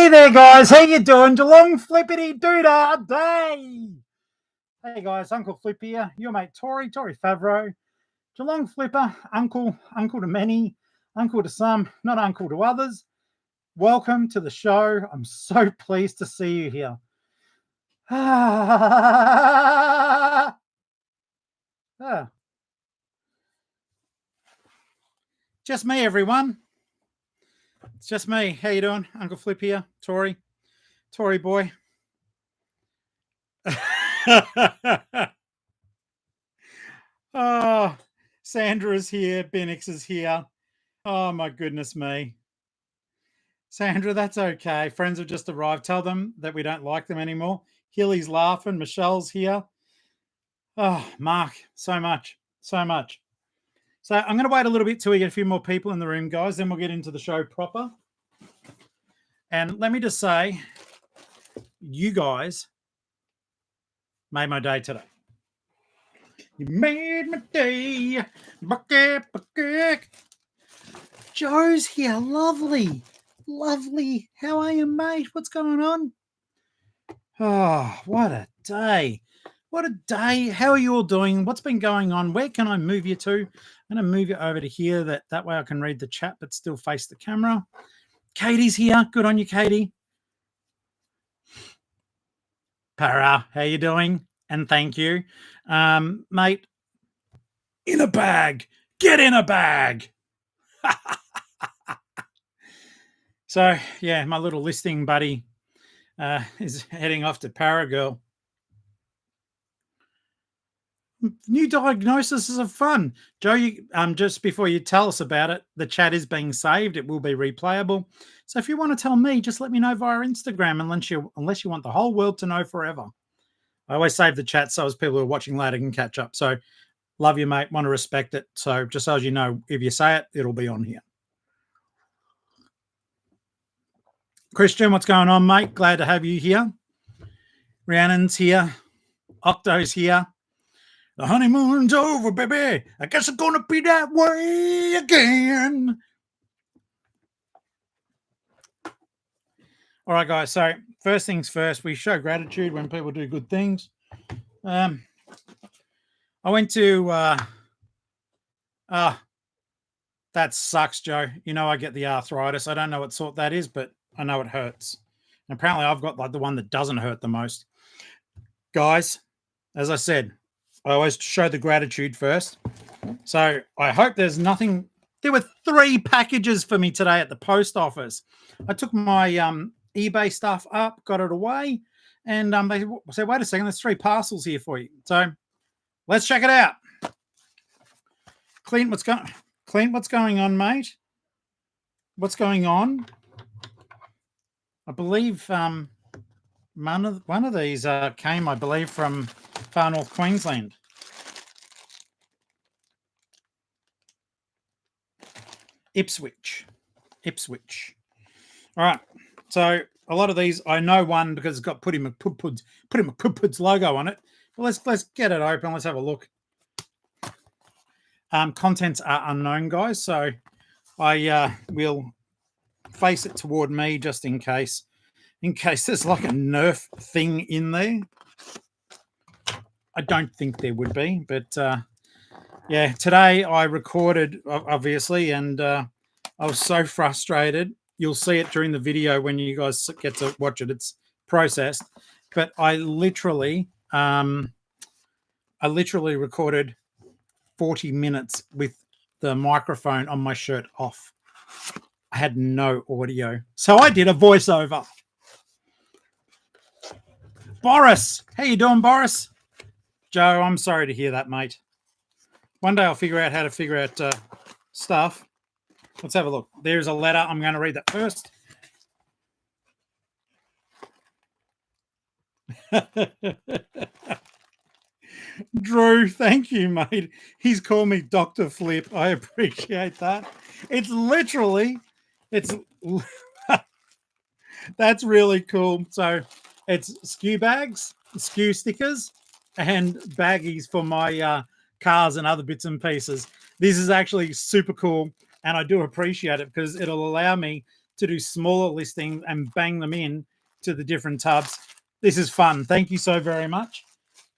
Hey there, guys. How you doing? Geelong-Flippity doodah day. Hey guys, Uncle Flip here. Your mate Tory Favreau. Geelong-Flipper, uncle to many, uncle to some, not uncle to others. Welcome to the show. I'm so pleased to see you here. Just me, everyone. It's just me. How you doing? Uncle Flip here. Tory boy. Oh, Sandra's here. Benix is here. Oh, my goodness me. Sandra, that's okay. Friends have just arrived. Tell them that we don't like them anymore. Hilly's laughing. Michelle's here. Oh, Mark, so much. So I'm going to wait a little bit till we get a few more people in the room, guys. Then we'll get into the show proper. And let me just say, you guys made my day today. You made my day. Joe's here. Lovely. How are you, mate? What's going on? Oh, what a day. How are you all doing? What's been going on? Where can I move you to? I'm going to move you over to here. That way I can read the chat but still face the camera. Katie's here. Good on you, Katie. Para, how you doing? And thank you. Mate, in a bag. Get in a bag. So, yeah, my little listing buddy is heading off to Paragirl. New diagnoses are fun. Joe, just before you tell us about it, the chat is being saved. It will be replayable. So if you want to tell me, just let me know via Instagram, unless you want the whole world to know forever. I always save the chat so as people who are watching later can catch up. So love you, mate. Want to respect it. So just so as you know, if you say it, it'll be on here. Christian, what's going on, mate? Glad to have you here. Rhiannon's here. Octo's here. The honeymoon's over, baby. I guess it's going to be that way again. All right, guys. So first things first, we show gratitude when people do good things. I went to... that sucks, Joe. You know I get the arthritis. I don't know what sort that is, but I know it hurts. And apparently I've got like the one that doesn't hurt the most. Guys, as I said, I always show the gratitude first. So I hope there's nothing. There were 3 packages for me today at the post office. I took my eBay stuff up, got it away, and they said, wait a second, there's 3 parcels here for you. So let's check it out. Clint, what's going on, mate? What's going on? I believe one of these came, I believe, from far north Queensland. Ipswich. All right. So a lot of these, I know one because it's got Putty McPud's logo on it. But let's get it open. Let's have a look. Contents are unknown, guys. So I will face it toward me just in case there's like a Nerf thing in there. I don't think there would be, but yeah, today I recorded, obviously, and I was so frustrated. You'll see it during the video when you guys get to watch it. It's processed, but I literally recorded 40 minutes with the microphone on my shirt off. I had no audio, so I did a voiceover. Boris, how you doing, Boris? Joe, I'm sorry to hear that, mate. One day I'll figure out how to figure out stuff. Let's have a look. There's a letter. I'm going to read that first. Drew, thank you, mate. He's called me Dr. Flip. I appreciate that. It's that's really cool. So it's SKU bags, SKU stickers, and baggies for my cars and other bits and pieces. This is actually super cool, and I do appreciate it because it'll allow me to do smaller listings and bang them in to the different tubs. This is fun. Thank you so very much.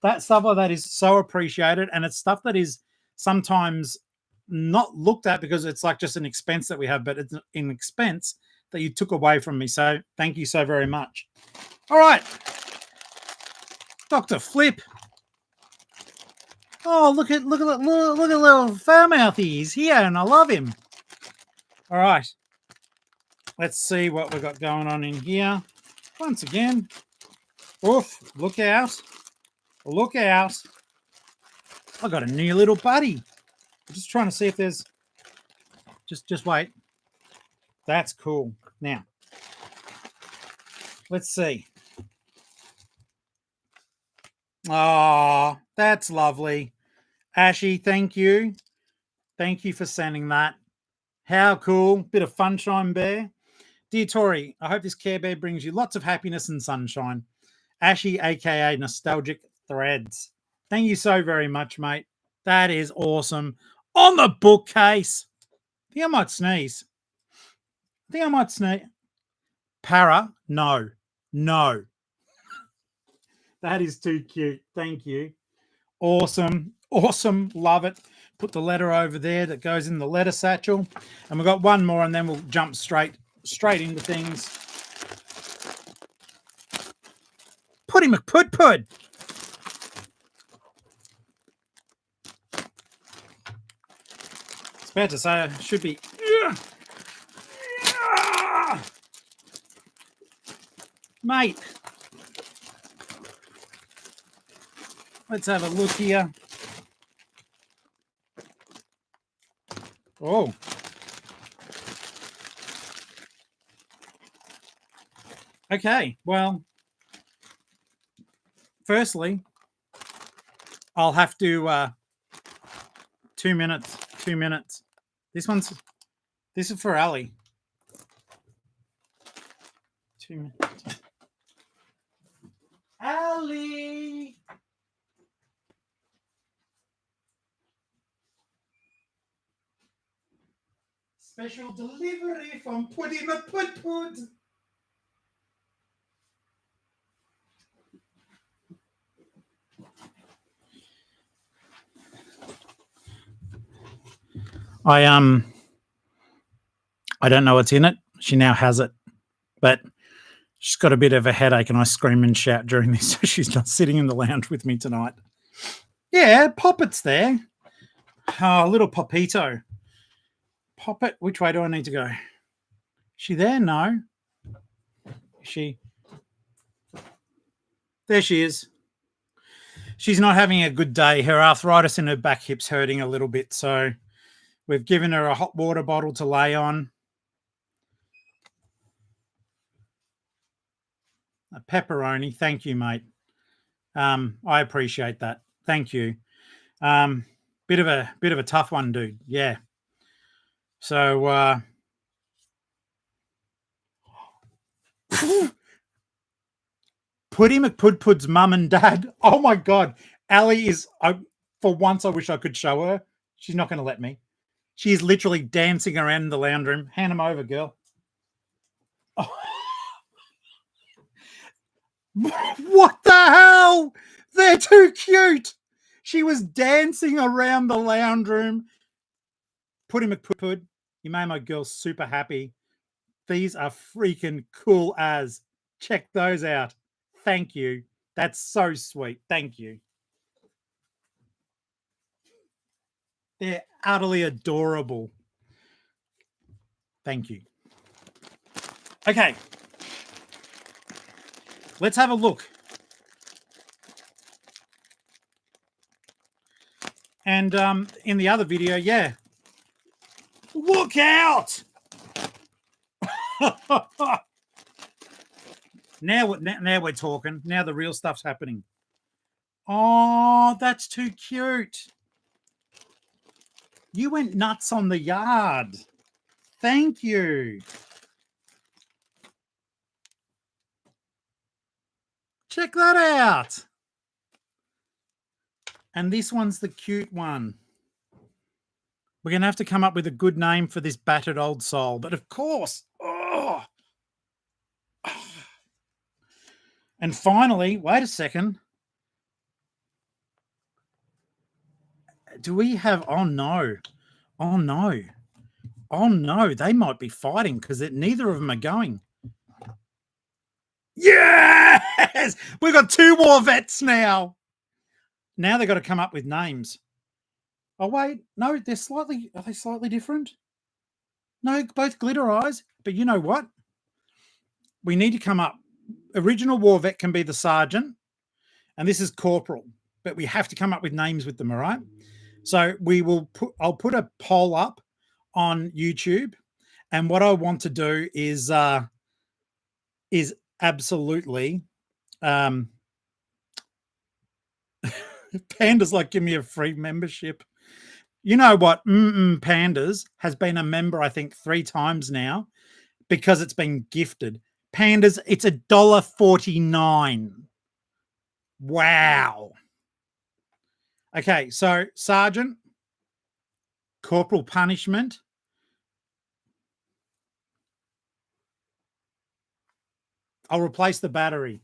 That stuff like that is so appreciated, and it's stuff that is sometimes not looked at because it's like just an expense that we have, but it's an expense that you took away from me. So thank you so very much. All right, Dr. Flip. Oh, look at little Fairmouth he's here, and I love him. All right, let's see what we've got going on in here. Once again, oof! Look out! Look out! I got a new little buddy. I'm just trying to see if there's. Just wait. That's cool. Now, let's see. Oh, that's lovely. Ashy, thank you. Thank you for sending that. How cool. Bit of funshine bear. Dear Tori, I hope this Care Bear brings you lots of happiness and sunshine. Ashy, a.k.a. Nostalgic Threads. Thank you so very much, mate. That is awesome. On the bookcase. I think I might sneeze. Para? No. No. That is too cute. Thank you. Awesome. Awesome. Love it. Put the letter over there that goes in the letter satchel. And we've got one more, and then we'll jump straight into things. Putty McPud. It's about to say it should be. Mate. Let's have a look here. Oh. Okay, well, firstly, I'll have to 2 minutes. This is for Ali. 2 minutes. Ali. Special delivery from Puddy McPud. I don't know what's in it. She now has it, but she's got a bit of a headache, and I scream and shout during this, so she's not sitting in the lounge with me tonight. Yeah, Poppet's there. Oh, little Poppito. Poppet, which way do I need to go? Is she there? No. Is she? There she is. She's not having a good day. Her arthritis in her back hip's hurting a little bit, so we've given her a hot water bottle to lay on. A pepperoni. Thank you, mate. I appreciate that. Thank you. Bit of a tough one, dude. Yeah. So Puddy McPudpud's mum and dad. Oh my God. Ali is, for once, I wish I could show her. She's not going to let me. She's literally dancing around in the lounge room. Hand them over, girl. Oh. What the hell? They're too cute. She was dancing around the lounge room. Puddy McPud, you made my girl super happy. These are freaking cool as. Check those out. Thank you. That's so sweet. Thank you. They're utterly adorable. Thank you. Okay. Let's have a look. And in the other video, yeah. Look out! Now we're talking. Now the real stuff's happening. Oh, that's too cute. You went nuts on the yard. Thank you. Check that out. And this one's the cute one. We're going to have to come up with a good name for this battered old soul. But of course, Oh. And finally, wait a second. Do we have? Oh no! Oh no! Oh no! They might be fighting because neither of them are going. Yes, we've got 2 war vets now. Now they've got to come up with names. Oh wait, no, are they slightly different? No, both glitter eyes. But you know what? We need to come up. Original war vet can be the sergeant, and this is corporal. But we have to come up with names with them. All right. So I'll put a poll up on YouTube, and what I want to do is absolutely Pandas like give me a free membership. You know what? Pandas has been a member, I think, 3 times now because it's been gifted. Pandas, it's $1.49. Wow. Okay, so sergeant, corporal punishment. I'll replace the battery.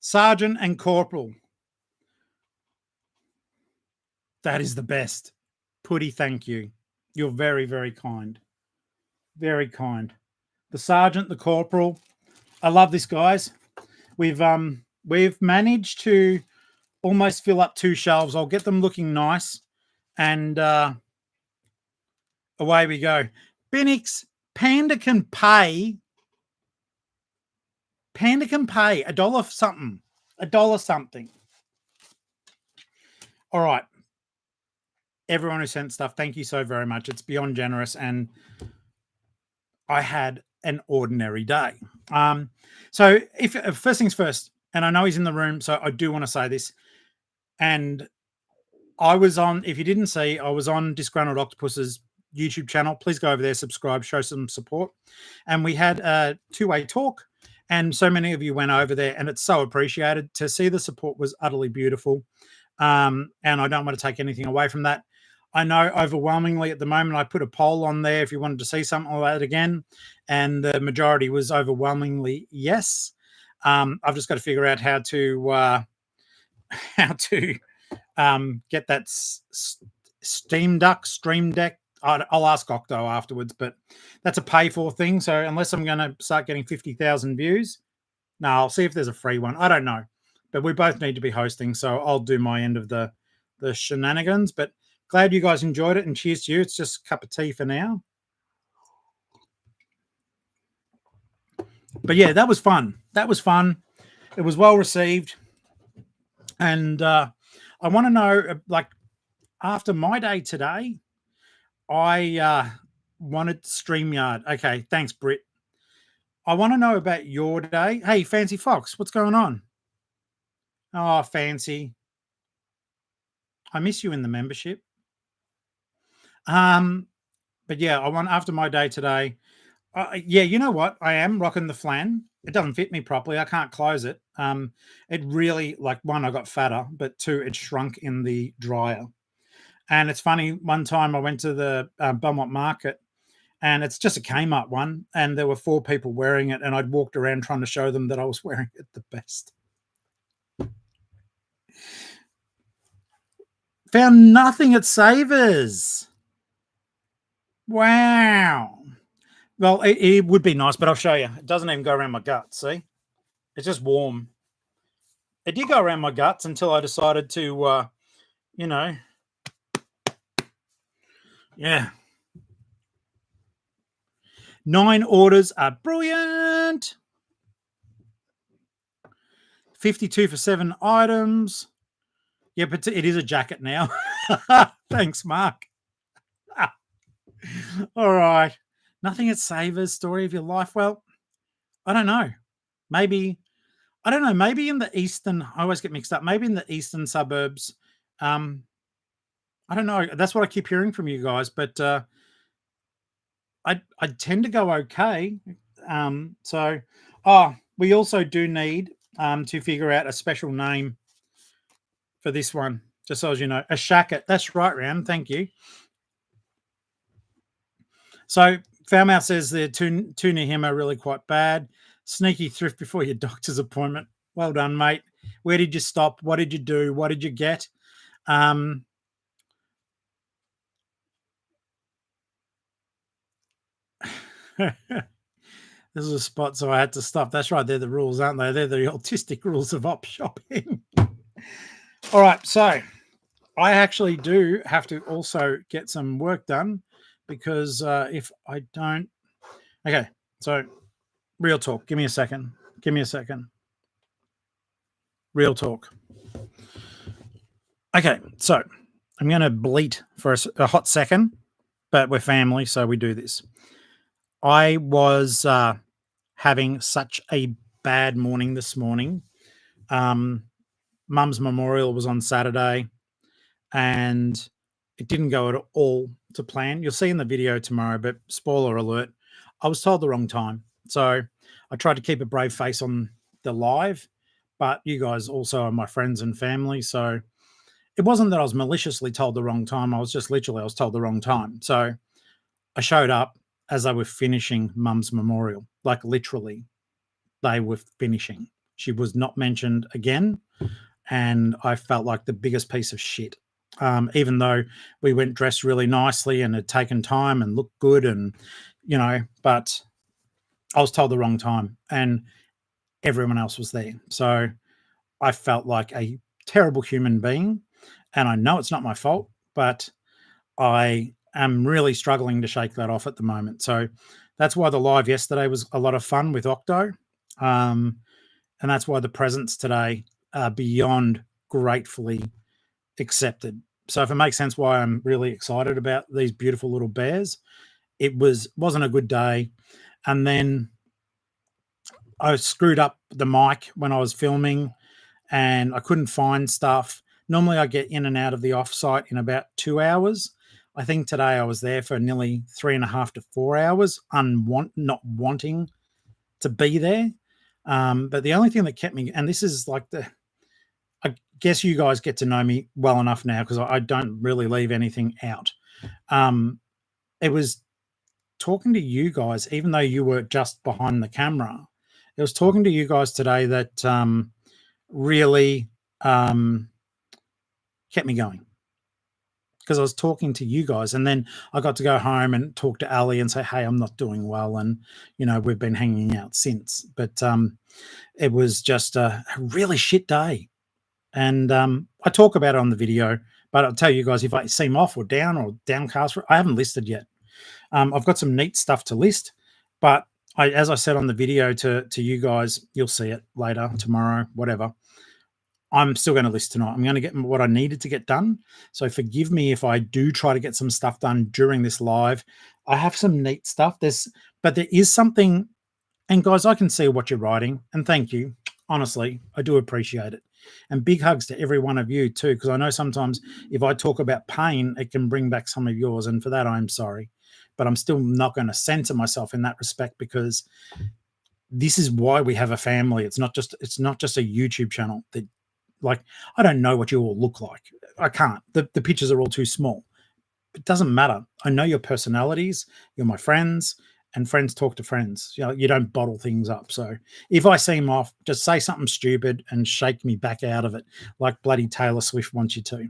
Sergeant and corporal. That is the best. Putty, thank you. You're very, very kind. Very kind. The sergeant, the corporal. I love this, guys. We've managed to almost fill up 2 shelves. I'll get them looking nice, and away we go. Benix, Panda can pay $1 something. $1 something. All right. Everyone who sent stuff, thank you so very much. It's beyond generous, and I had an ordinary day. So if first things first, and I know he's in the room, so I do want to say this. And I was on, if you didn't see, I was on Disgruntled Octopus's YouTube channel. Please go over there, subscribe, show some support. And we had a 2-way talk, and so many of you went over there, and it's so appreciated. To see the support was utterly beautiful. And I don't want to take anything away from that. I know overwhelmingly at the moment, I put a poll on there if you wanted to see something like that again, and the majority was overwhelmingly yes. I've just got to figure out how to get that Stream Deck. I'll ask Octo afterwards, but that's a pay for thing. So unless I'm going to start getting 50,000 views, no, I'll see if there's a free one. I don't know, but we both need to be hosting, so I'll do my end of the shenanigans. But glad you guys enjoyed it, and cheers to you. It's just a cup of tea for now. But yeah, that was fun. That was fun. It was well received. And I want to know, like, after my day today, I wanted StreamYard. Okay, thanks, Britt. I want to know about your day. Hey, Fancy Fox, what's going on? Oh, Fancy. I miss you in the membership. But yeah, I want, after my day today, yeah, you know what? I am rocking the flan. It doesn't fit me properly. I can't close it. It really, like, 1, I got fatter, but 2, it shrunk in the dryer. And it's funny, one time I went to the Belmont Market, and it's just a Kmart one, and there were 4 people wearing it, and I'd walked around trying to show them that I was wearing it the best. Found nothing at Savers. Wow. Well, it would be nice, but I'll show you. It doesn't even go around my guts, see? It's just warm. It did go around my guts until I decided to, you know, yeah. 9 orders are brilliant. 52 for 7 items. Yeah, but it is a jacket now. Thanks, Mark. All right. Nothing at Savers. Story of your life. Well, I don't know. Maybe, I don't know. Maybe in the eastern, I always get mixed up. Maybe in the eastern suburbs. I don't know. That's what I keep hearing from you guys. But I tend to go okay. So, we also do need to figure out a special name for this one. Just so as you know, a shacket. That's right, Ram. Thank you. So Foulmouth says the two near him are really quite bad. Sneaky thrift before your doctor's appointment. Well done, mate. Where did you stop? What did you do? What did you get? This is a spot, so I had to stop. That's right. They're the rules, aren't they? They're the autistic rules of op shopping. All right. So I actually do have to also get some work done because if I don't. Okay. So real talk. Give me a second. Give me a second. Real talk. Okay. So I'm going to bleat for a hot second, but we're family, so we do this. I was having such a bad morning this morning. Mum's memorial was on Saturday, and it didn't go at all to plan. You'll see in the video tomorrow, but spoiler alert, I was told the wrong time. So I tried to keep a brave face on the live, but you guys also are my friends and family. So it wasn't that I was maliciously told the wrong time. I was just literally, I was told the wrong time. So I showed up as they were finishing Mum's memorial, like literally they were finishing. She was not mentioned again. And I felt like the biggest piece of shit. Even though we went dressed really nicely and had taken time and looked good, and but I was told the wrong time, and everyone else was there. So I felt like a terrible human being, and I know it's not my fault, but I am really struggling to shake that off at the moment. So that's why the live yesterday was a lot of fun with Octo, and that's why the presents today are beyond gratefully accepted. So if it makes sense why I'm really excited about these beautiful little bears, it wasn't a good day. And then I screwed up the mic when I was filming and I couldn't find stuff. Normally I get in and out of the offsite in about 2 hours. I think today I was there for nearly 3.5 to 4 hours, not wanting to be there. But the only thing that kept me, and this is like I guess you guys get to know me well enough now because I don't really leave anything out. It was talking to you guys, even though you were just behind the camera. It was talking to you guys today that really kept me going because I was talking to you guys, and then I got to go home and talk to Ali and say, "Hey, I'm not doing well," and we've been hanging out since. But it was just a really shit day. And I talk about it on the video, but I'll tell you guys if I seem off or down or downcast, I haven't listed yet. I've got some neat stuff to list, but as I said on the video to you guys, you'll see it later, tomorrow, whatever. I'm still going to list tonight. I'm going to get what I needed to get done. So forgive me if I do try to get some stuff done during this live. I have some neat stuff. But there is something, and guys, I can see what you're writing, and thank you. Honestly, I do appreciate it. And big hugs to every one of you too, because I know sometimes if I talk about pain, it can bring back some of yours. And for that, I'm sorry. But I'm still not going to censor myself in that respect because this is why we have a family. It's not just a YouTube channel. That, like, I don't know what you all look like. I can't. The pictures are all too small. It doesn't matter. I know your personalities. You're my friends. And friends talk to friends. You don't bottle things up. So if I seem off, just say something stupid and shake me back out of it, like bloody Taylor Swift wants you to.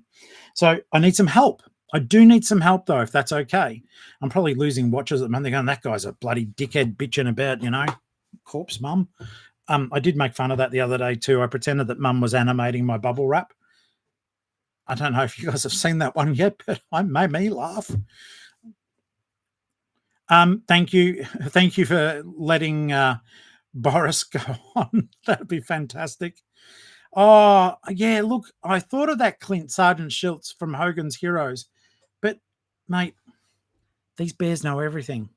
So I need some help. I do need some help, though, if that's okay. I'm probably losing watchers at the moment. They're going, that guy's a bloody dickhead bitching about, corpse mum. I did make fun of that the other day, too. I pretended that mum was animating my bubble wrap. I don't know if you guys have seen that one yet, but it made me laugh. Thank you for letting Boris go on. That'd be fantastic. Oh yeah, look, I thought of that Clint Sergeant Schultz from Hogan's Heroes, but mate, these bears know everything.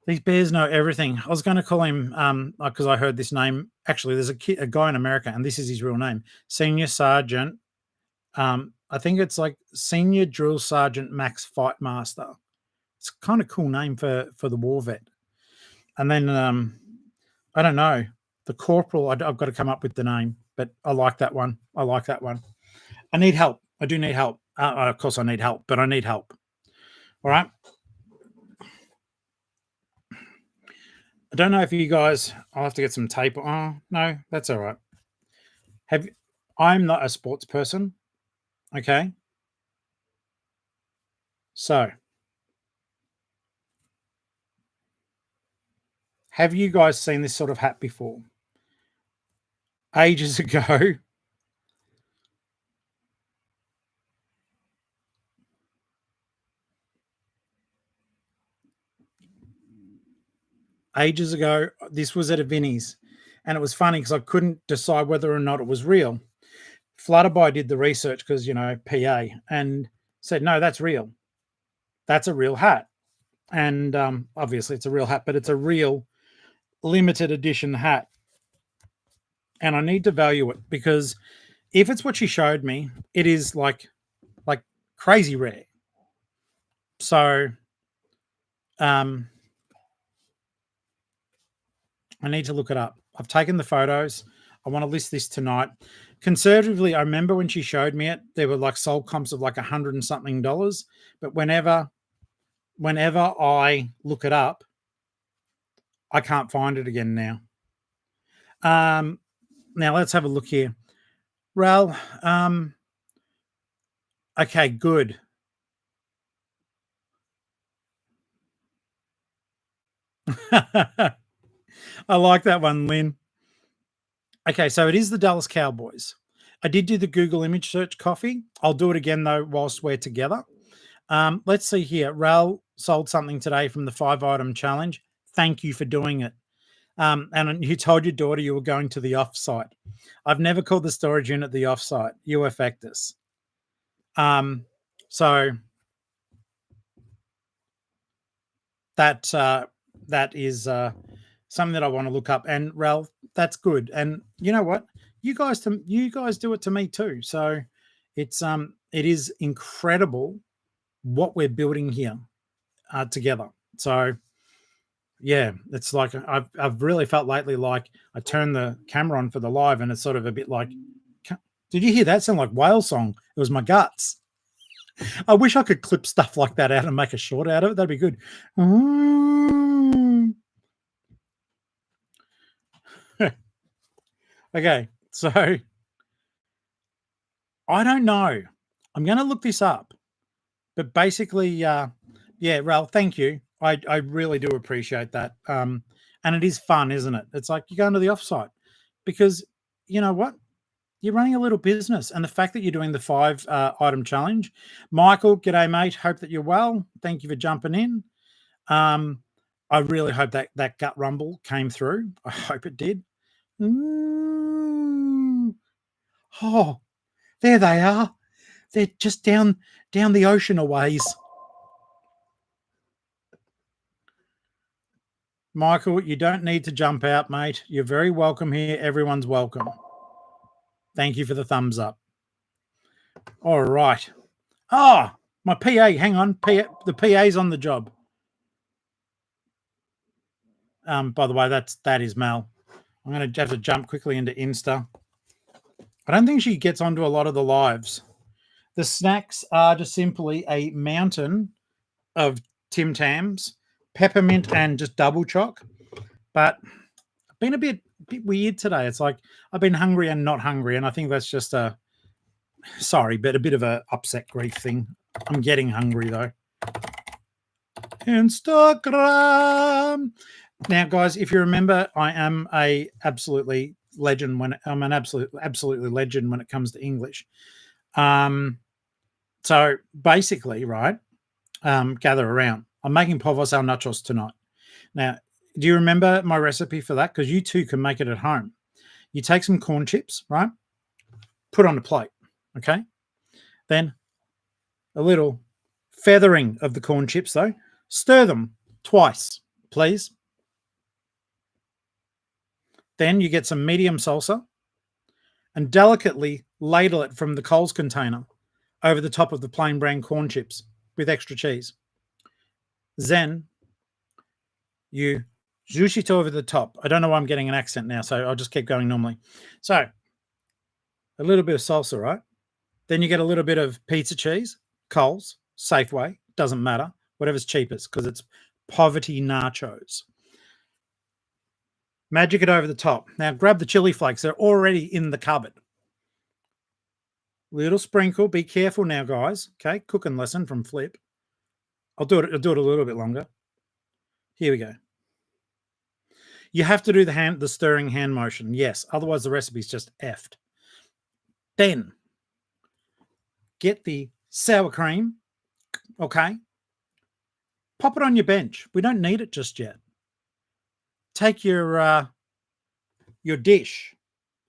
These bears know everything. I was going to call him because I heard this name. Actually, there's a guy in America, and this is his real name, Senior Sergeant. I think it's like Senior Drill Sergeant Max Fight Master. It's a kind of cool name for the war vet. And then I don't know, the corporal. I've got to come up with the name, but I like that one. I need help. I do need help. Of course, I need help, but I need help. All right. I don't know if you guys. I'll have to get some tape. Oh no, that's all right. I'm not a sports person. Okay, so have you guys seen this sort of hat before? Ages ago, this was at a Vinnie's, and it was funny because I couldn't decide whether or not it was real. Flutterby did the research because PA and said no, that's real. That's a real hat, and obviously it's a real hat, but it's a real limited edition hat, and I need to value it because if it's what she showed me, it is like crazy rare. So um, I need to look it up. I've taken the photos. I want to list this tonight. Conservatively, I remember when she showed me it, there were like sold comps of like $100 and something. But whenever I look it up, I can't find it again now. Now let's have a look here. Well, okay, good. I like that one, Lynn. Okay, so it is the Dallas Cowboys. I did do the Google image search coffee. I'll do it again though whilst we're together. Let's see here. Ral sold something today from the 5-item challenge. Thank you for doing it. And you told your daughter you were going to the offsite. I've never called the storage unit the offsite. You affect us. So that is something that I want to look up. And Ralph, that's good. And you know what? You guys do it to me too. So it is incredible what we're building here together. So yeah, it's like I've really felt lately like I turned the camera on for the live and it's sort of a bit like, did you hear that sound like whale song? It was my guts. I wish I could clip stuff like that out and make a short out of it. That'd be good. Okay, so I don't know. I'm going to look this up, but basically, yeah, Ralph, thank you. I really do appreciate that. And it is fun, isn't it? It's like you're going to the offsite because you know what? You're running a little business, and the fact that you're doing the 5-item challenge. Michael, g'day, mate. Hope that you're well. Thank you for jumping in. I really hope that gut rumble came through. I hope it did. Oh, there they are. They're just down the ocean a ways. Michael, you don't need to jump out, mate. You're very welcome here. Everyone's welcome. Thank you for the thumbs up. All right. Ah, my PA. Hang on. The PA's on the job. By the way, that is Mel. I'm going to have to jump quickly into Insta. I don't think she gets onto a lot of the lives. The snacks are just simply a mountain of Tim Tams, peppermint, and just double choc. But I've been a bit weird today. It's like I've been hungry and not hungry, and I think that's just a bit of a upset grief thing. I'm getting hungry though. Instagram. Now, guys, if you remember, I am a absolutely legend when I'm an absolutely legend when it comes to English. So basically, right, gather around. I'm making povos al nachos tonight. Now, do you remember my recipe for that? Because you too can make it at home. You take some corn chips, right? Put on a plate, okay? Then a little feathering of the corn chips, though. Stir them twice, please. Then you get some medium salsa and delicately ladle it from the Coles container over the top of the plain brown corn chips with extra cheese. Then you zhoosh it over the top. I don't know why I'm getting an accent now, so I'll just keep going normally. So a little bit of salsa, right? Then you get a little bit of pizza cheese, Coles, Safeway, doesn't matter, whatever's cheapest because it's poverty nachos. Magic it over the top. Now grab the chili flakes. They're already in the cupboard. Little sprinkle. Be careful now, guys. Okay, cooking lesson from Flip. I'll do it a little bit longer. Here we go. You have to do the stirring hand motion. Yes, otherwise the recipe's just effed. Then get the sour cream. Okay. Pop it on your bench. We don't need it just yet. Take your dish.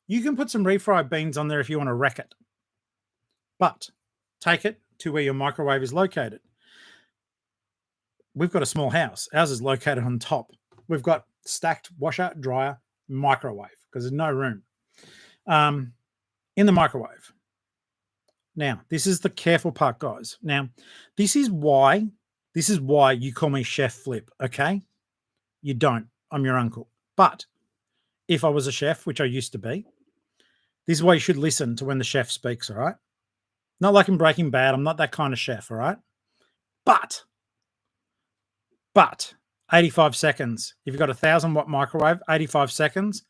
You can put some refried beans on there if you want to wreck it. But take it to where your microwave is located. We've got a small house. Ours is located on top. We've got stacked washer, dryer, microwave because there's no room in the microwave. Now, this is the careful part, guys. Now, this is why you call me Chef Flip, okay? You don't. I'm your uncle. But if I was a chef, which I used to be, this is why you should listen to when the chef speaks, all right? Not like in Breaking Bad. I'm not that kind of chef, all right? But 85 seconds. If you've got a 1,000-watt microwave, 85 seconds,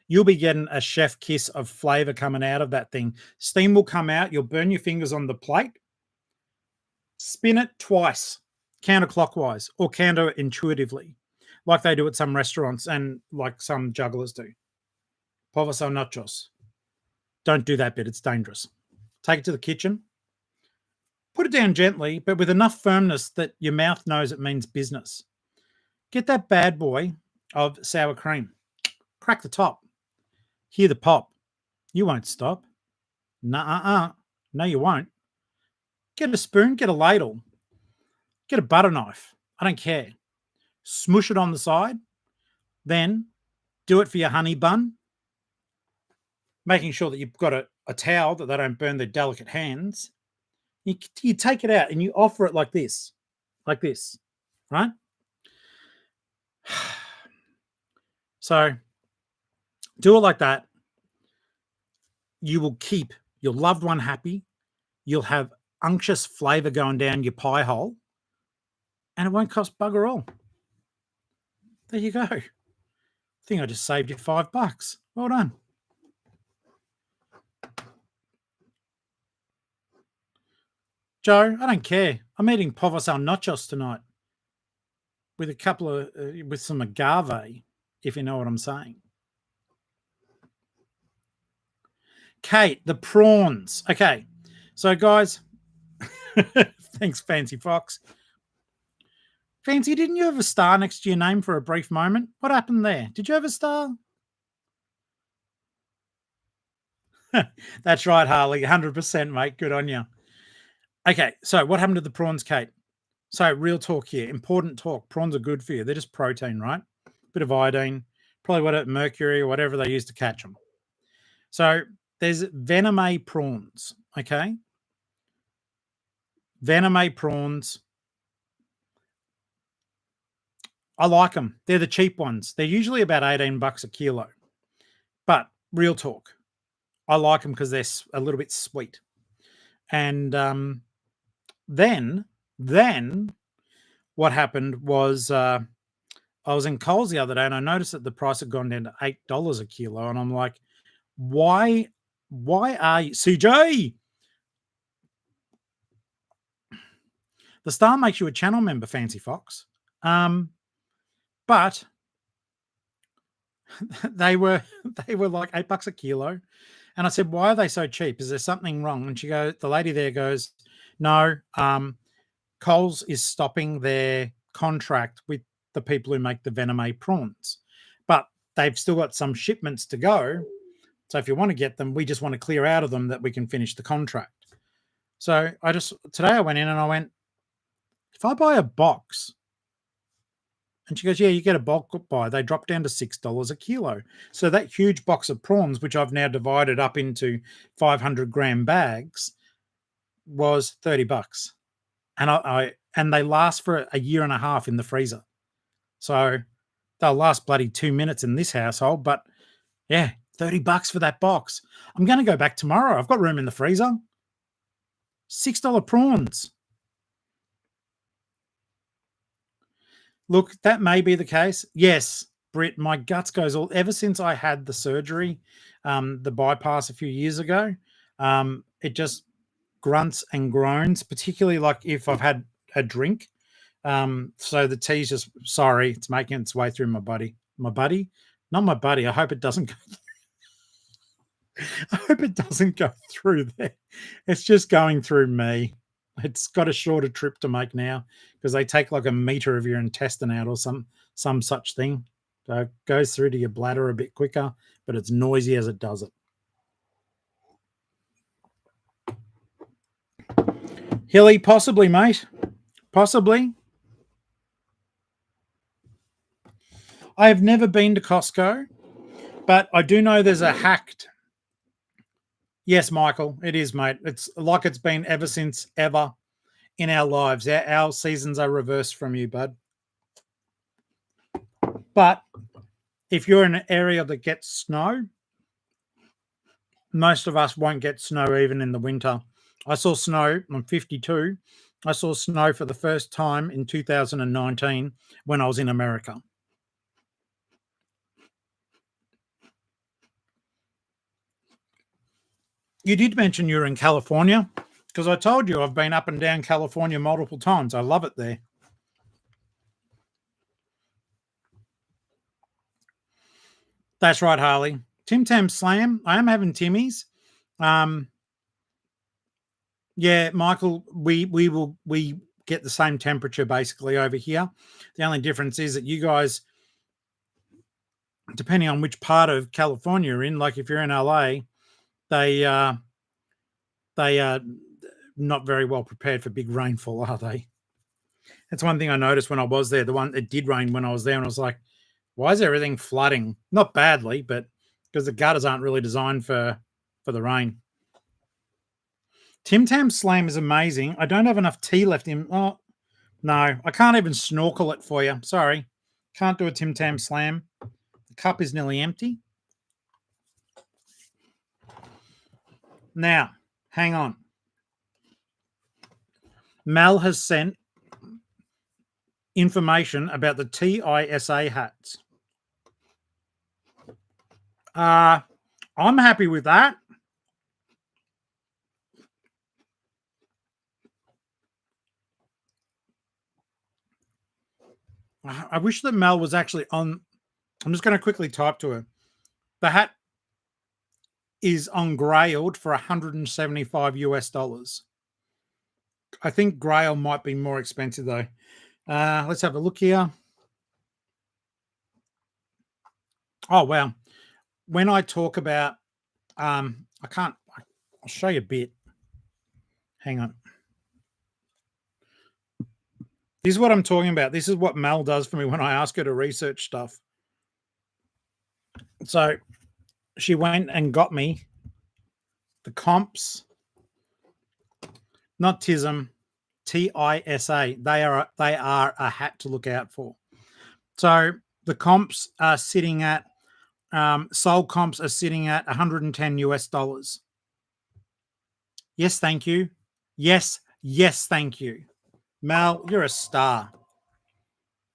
you'll be getting a chef kiss of flavor coming out of that thing. Steam will come out. You'll burn your fingers on the plate. Spin it twice, counterclockwise or counterintuitively, like they do at some restaurants and like some jugglers do. Povos al nachos. Don't do that bit. It's dangerous. Take it to the kitchen. Put it down gently, but with enough firmness that your mouth knows it means business. Get that bad boy of sour cream. Crack the top. Hear the pop. You won't stop. Nuh-uh-uh. No, you won't. Get a spoon, get a ladle. Get a butter knife. I don't care. Smush it on the side. Then do it for your honey bun. Making sure that you've got a towel that they don't burn their delicate hands. You take it out and you offer it like this, right? So do it like that. You will keep your loved one happy. You'll have unctuous flavor going down your pie hole, and it won't cost bugger all. There you go. I think I just saved you $5. Well done. Joe, I don't care. I'm eating povos al nachos tonight with a couple of with some agave, if you know what I'm saying. Kate, the prawns. Okay, so guys, thanks, Fancy Fox. Fancy, didn't you have a star next to your name for a brief moment? What happened there? Did you have a star? That's right, Harley. 100%, mate. Good on you. Okay, so what happened to the prawns, Kate? So real talk here. Important talk. Prawns are good for you. They're just protein, right? Bit of iodine, probably mercury or whatever they use to catch them. So there's vename prawns, okay? Vename prawns. I like them. They're the cheap ones. They're usually about $18 a kilo. But real talk, I like them because they're a little bit sweet. And then what happened was I was in Coles the other day and I noticed that the price had gone down to $8 a kilo. And I'm like, why are you, CJ? The star makes you a channel member, Fancy Fox. But they were like $8 a kilo. And I said, why are they so cheap? Is there something wrong? And the lady there goes, no, Coles is stopping their contract with the people who make the vename prawns. But they've still got some shipments to go. So if you want to get them, we just want to clear out of them that we can finish the contract. So today I went in and I went, if I buy a box, and she goes, yeah, you get a bulk buy. They drop down to $6 a kilo. So that huge box of prawns, which I've now divided up into 500-gram bags, was $30. And they last for a year and a half in the freezer. So they'll last bloody 2 minutes in this household. But yeah, $30 for that box. I'm going to go back tomorrow. I've got room in the freezer. $6 prawns. Look, that may be the case. Yes, Britt, my guts goes all ever since I had the surgery, the bypass a few years ago. It just grunts and groans, particularly like if I've had a drink. So the tea's just sorry, it's making its way through my body. My buddy, not my buddy. I hope it doesn't go. I hope it doesn't go through there. It's just going through me. It's got a shorter trip to make now because they take like a meter of your intestine out or some such thing. So it goes through to your bladder a bit quicker, but it's noisy as it does it. Hilly, possibly, mate. Possibly. I have never been to Costco, but I do know there's a hacked. Yes, Michael, it is, mate. It's like it's been ever since ever in our lives. Our seasons are reversed from you, bud. But if you're in an area that gets snow, most of us won't get snow even in the winter. I saw snow. I'm 52. I saw snow for the first time in 2019 when I was in America. You did mention you're in California because I told you I've been up and down California multiple times. I love it there. That's right, Harley. Tim Tam Slam. I am having Timmy's. Yeah, Michael, we get the same temperature basically over here. The only difference is that you guys, depending on which part of California you're in, like if you're in LA, they are not very well prepared for big rainfall, are they? That's one thing I noticed when I was there. It did rain when I was there, and I was like, why is everything flooding? Not badly, but because the gutters aren't really designed for the rain. Tim Tam Slam is amazing. I don't have enough tea left in. Oh, no, I can't even snorkel it for you. Sorry. Can't do a Tim Tam Slam. The cup is nearly empty. Now, hang on. Mal has sent information about the TISA hats. I'm happy with that. I wish that Mel was actually on. I'm just going to quickly type to her. The hat is on Grailed for $175 US. I think Grail might be more expensive though. Let's have a look here. Oh wow. When I talk about I'll show you a bit. Hang on. This is what I'm talking about. This is what Mel does for me when I ask her to research stuff. So she went and got me the comps, not TISM, TISA. They are a hat to look out for. So the comps are sitting at sold comps are sitting at $110 US. Yes, thank you. Yes, thank you. Mel, you're a star.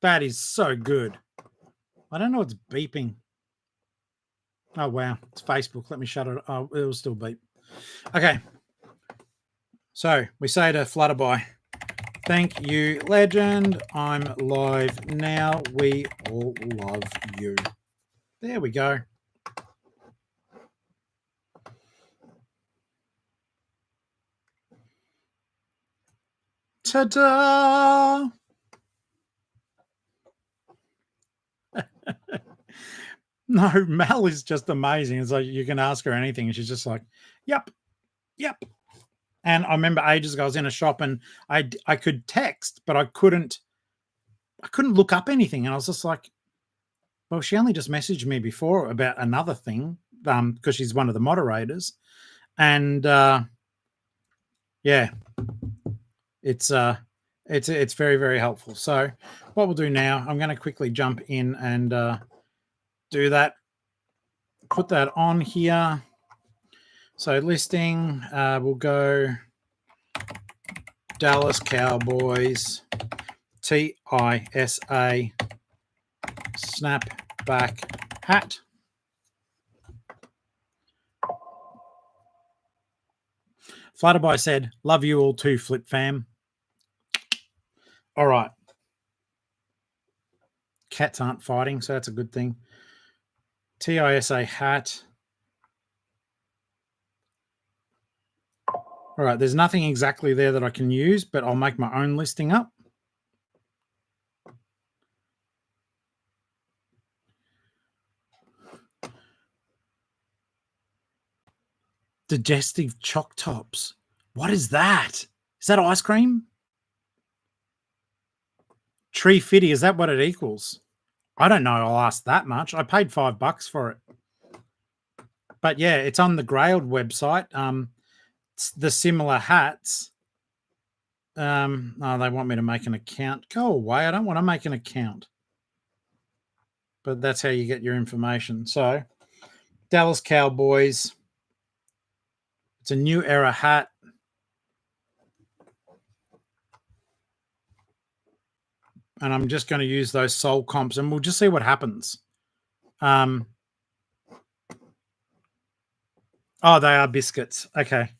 That is so good. I don't know what's beeping. Oh, wow. It's Facebook. Let me shut it. Oh, it will still beep. Okay. So we say to Flutterby, thank you, legend. I'm live now. We all love you. There we go. Ta-da! No, Mel is just amazing. It's like you can ask her anything, and she's just like, "Yep." And I remember ages ago, I was in a shop, and I could text, but I couldn't look up anything, and I was just like, "Well, she only just messaged me before about another thing, because she's one of the moderators, and yeah, it's very, very helpful." So what we'll do now, I'm going to quickly jump in and do that. Put that on here. So listing, we'll go Dallas Cowboys, TISA, snap back hat. Flutterby said, love you all too, Flip fam. All right. Cats aren't fighting, so that's a good thing. TISA hat. All right, there's nothing exactly there that I can use, but I'll make my own listing up. Digestive choc tops. What is that? Is that ice cream? Tree fitty, is that what it equals? I don't know. I'll ask that much. I paid $5 for it. But yeah, it's on the Grailed website. The similar hats. Oh, they want me to make an account. Go away. I don't want to make an account. But that's how you get your information. So, Dallas Cowboys. It's a new era hat. And I'm just going to use those soul comps and we'll just see what happens. Oh, they are biscuits. Okay.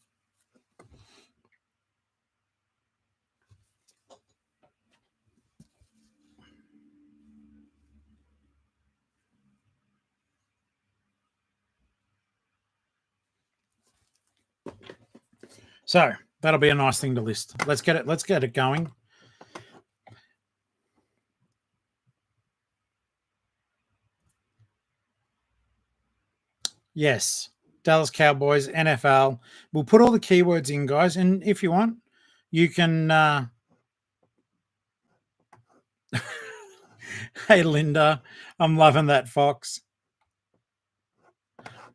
So that'll be a nice thing to list. Let's get it going. Yes. Dallas Cowboys, NFL. We'll put all the keywords in, guys. And if you want, you can Hey Linda, I'm loving that, Fox.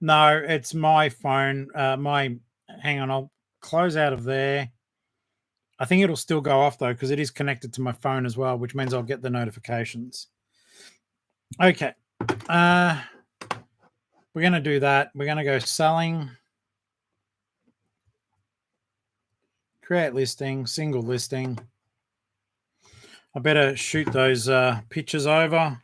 No, it's my phone. Hang on, I'll close out of there. I think it'll still go off though, because it is connected to my phone as well, which means I'll get the notifications. Okay. We're going to do that. We're going to go selling, create listing, single listing. I better shoot those pictures over.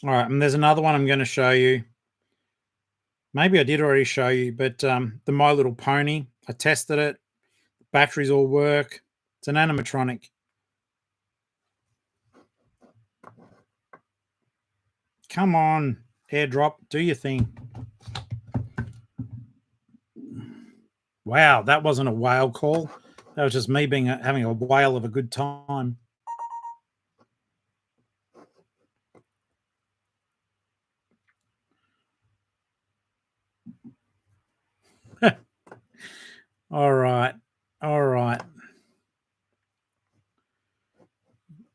All right, and there's another one I'm going to show you. Maybe I did already show you, but the My Little Pony, I tested it. Batteries all work. It's an animatronic. Come on, airdrop, do your thing. Wow, that wasn't a whale call. That was just me having a whale of a good time. All right.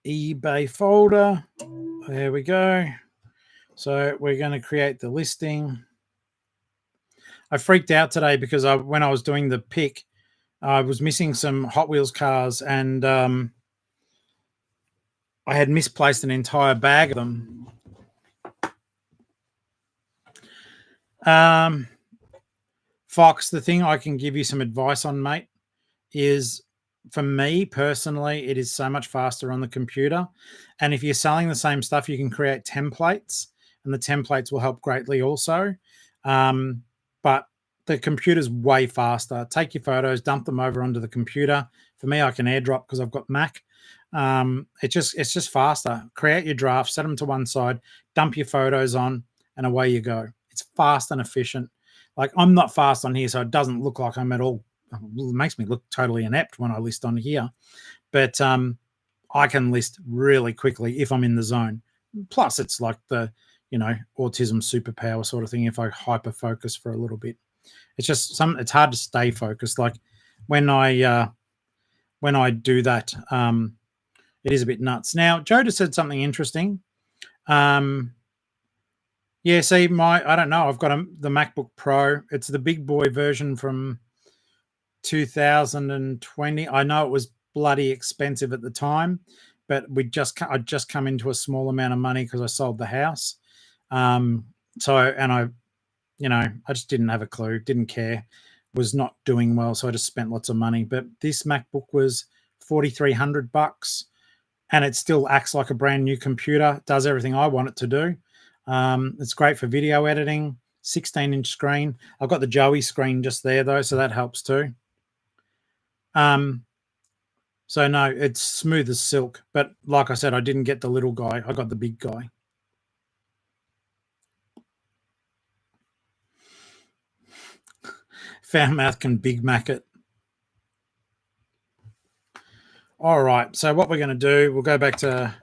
eBay folder. There we go. So we're going to create the listing. I freaked out today because when I was doing the pick, I was missing some Hot Wheels cars and I had misplaced an entire bag of them. Fox, the thing I can give you some advice on, mate, is for me personally, it is so much faster on the computer. And if you're selling the same stuff, you can create templates and the templates will help greatly also. But the computer's way faster. Take your photos, dump them over onto the computer. For me, I can airdrop because I've got Mac. It's just faster. Create your draft, set them to one side, dump your photos on, and away you go. It's fast and efficient. Like I'm not fast on here, so it doesn't look like I'm at all. It makes me look totally inept when I list on here. But I can list really quickly if I'm in the zone. Plus, it's like the, autism superpower sort of thing if I hyper focus for a little bit. It's just it's hard to stay focused. Like when I do that, it is a bit nuts. Now, Joe just said something interesting. Yeah, see, I don't know. I've got the MacBook Pro. It's the big boy version from 2020. I know it was bloody expensive at the time, but I'd just come into a small amount of money because I sold the house. I I just didn't have a clue, didn't care, was not doing well, so I just spent lots of money. But this MacBook was $4,300, and it still acts like a brand new computer. Does everything I want it to do. It's great for video editing. 16-inch screen. I've got the Joey screen just there though, so that helps too. So no, it's smooth as silk. But like I said, I didn't get the little guy. I got the big guy. Foulmouth can Big Mac it. All right, so what we're going to do, we'll go back to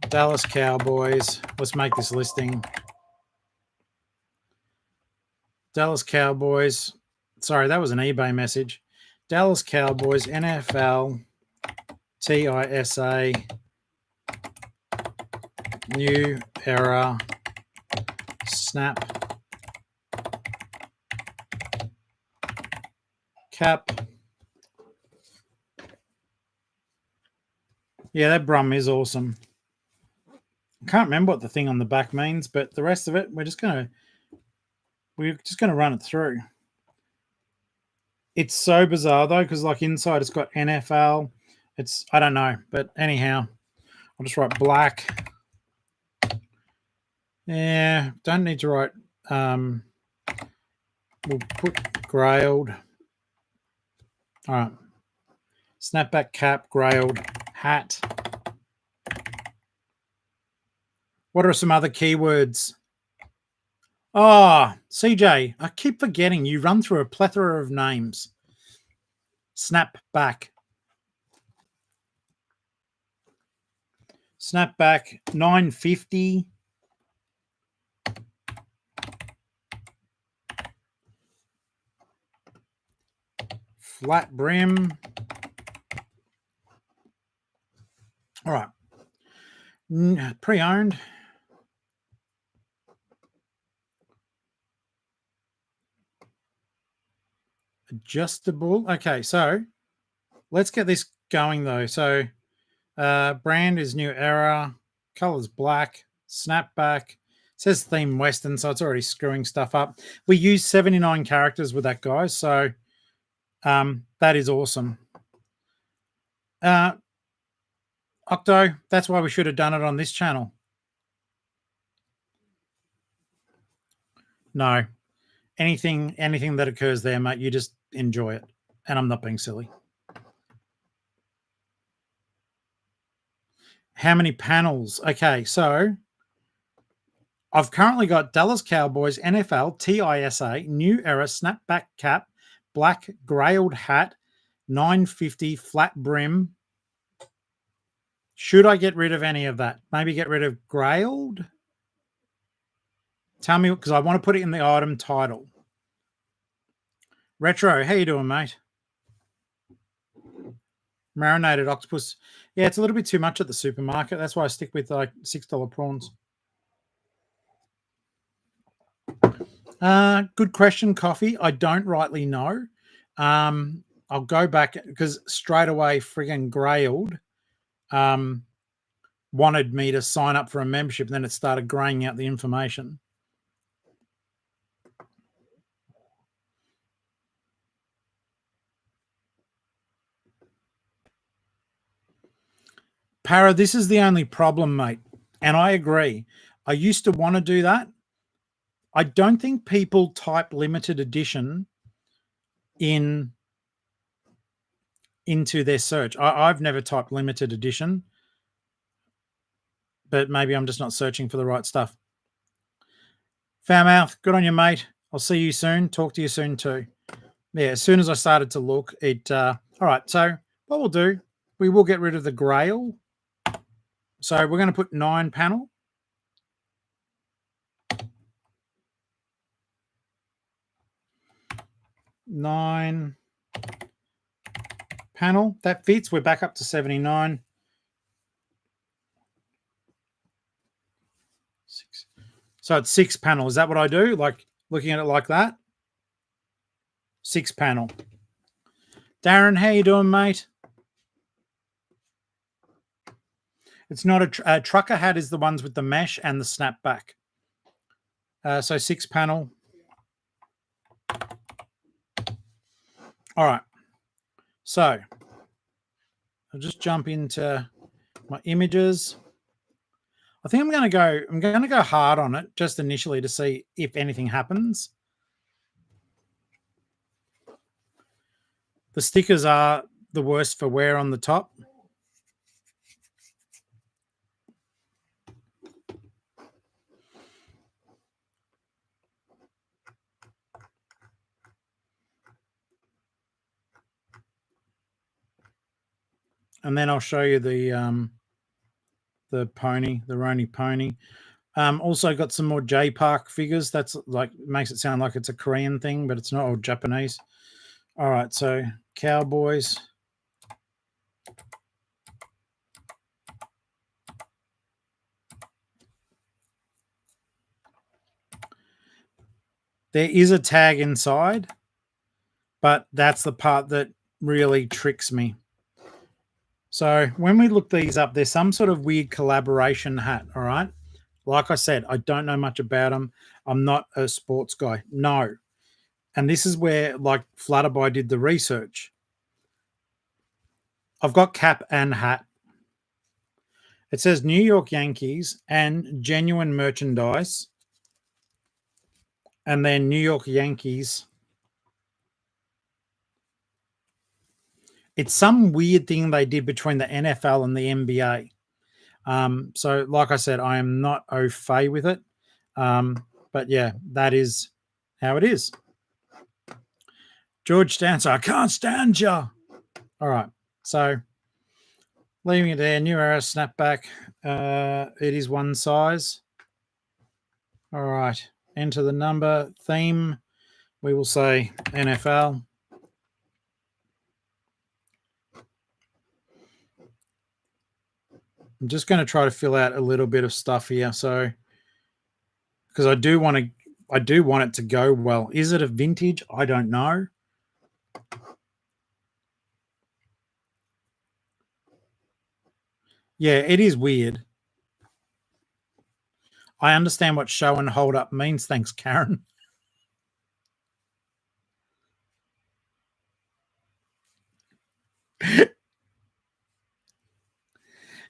Dallas Cowboys. Let's make this listing. Dallas Cowboys. Sorry, that was an eBay message. Dallas Cowboys, NFL, TISA, new era, snap, cap. Yeah, that Brum is awesome. I can't remember what the thing on the back means, but the rest of it, we're just gonna run it through. It's so bizarre though, because like inside it's got NFL. I don't know, but anyhow, I'll just write black. Yeah, don't need to write. We'll put grailed. All right. Snapback cap, grailed, hat. What are some other keywords? CJ, I keep forgetting you run through a plethora of names. Snapback. Snapback, 950. Flat brim. All right. Pre-owned. Adjustable. Okay, so let's get this going though. So brand is New Era. Color's black. Snapback. Says theme Western, so it's already screwing stuff up. We use 79 characters with that, guys. So that is awesome. Octo, that's why we should have done it on this channel. No. Anything that occurs there, mate, you just enjoy it. And I'm not being silly. How many panels? Okay, so I've currently got Dallas Cowboys, NFL, TISA, New Era, snapback cap, black grailed hat, 950 flat brim. Should I get rid of any of that? Maybe get rid of grailed? Tell me, because I want to put it in the item title. Retro, how you doing, mate? Marinated octopus. Yeah, it's a little bit too much at the supermarket. That's why I stick with like $6 prawns. Good question, Coffee. I don't rightly know. I'll go back because straight away friggin' Grailed wanted me to sign up for a membership, and then it started graying out the information. Para, this is the only problem, mate. And I agree. I used to want to do that. I don't think people type limited edition into their search. I've never typed limited edition, but maybe I'm just not searching for the right stuff. Foulmouth, good on you, mate. I'll see you soon. Talk to you soon too. Yeah, as soon as I started to look, all right, so what we'll do, we will get rid of the grail. So we're going to put 9 panel. Nine panel. That fits. We're back up to 79. 6. So it's 6 panel. Is that what I do? Like looking at it like that? 6 panel. Darren, how you doing, mate? It's not a trucker hat is the ones with the mesh and the snapback. So 6 panel. All right. So I'll just jump into my images. I think I'm going to go hard on it just initially to see if anything happens. The stickers are the worst for wear on the top. And then I'll show you the pony, the Roni pony. Also got some more J Park figures. That's like makes it sound like it's a Korean thing, but it's not, all Japanese. All right, so Cowboys. There is a tag inside, but that's the part that really tricks me. So when we look these up, there's some sort of weird collaboration hat, all right? Like I said, I don't know much about them. I'm not a sports guy. No. And this is where, like, Flutterby did the research. I've got cap and hat. It says New York Yankees and genuine merchandise. And then New York Yankees. It's some weird thing they did between the NFL and the NBA. So, like I said, I am not au fait with it. But yeah, that is how it is. George Stancer, I can't stand you. All right. So, leaving it there, New Era snapback. It is one size. All right. Enter the number. Theme, we will say NFL. I'm just going to try to fill out a little bit of stuff here. So, because I do want it to go well. Is it a vintage? I don't know. Yeah, it is weird. I understand what show and hold up means. Thanks, Karen.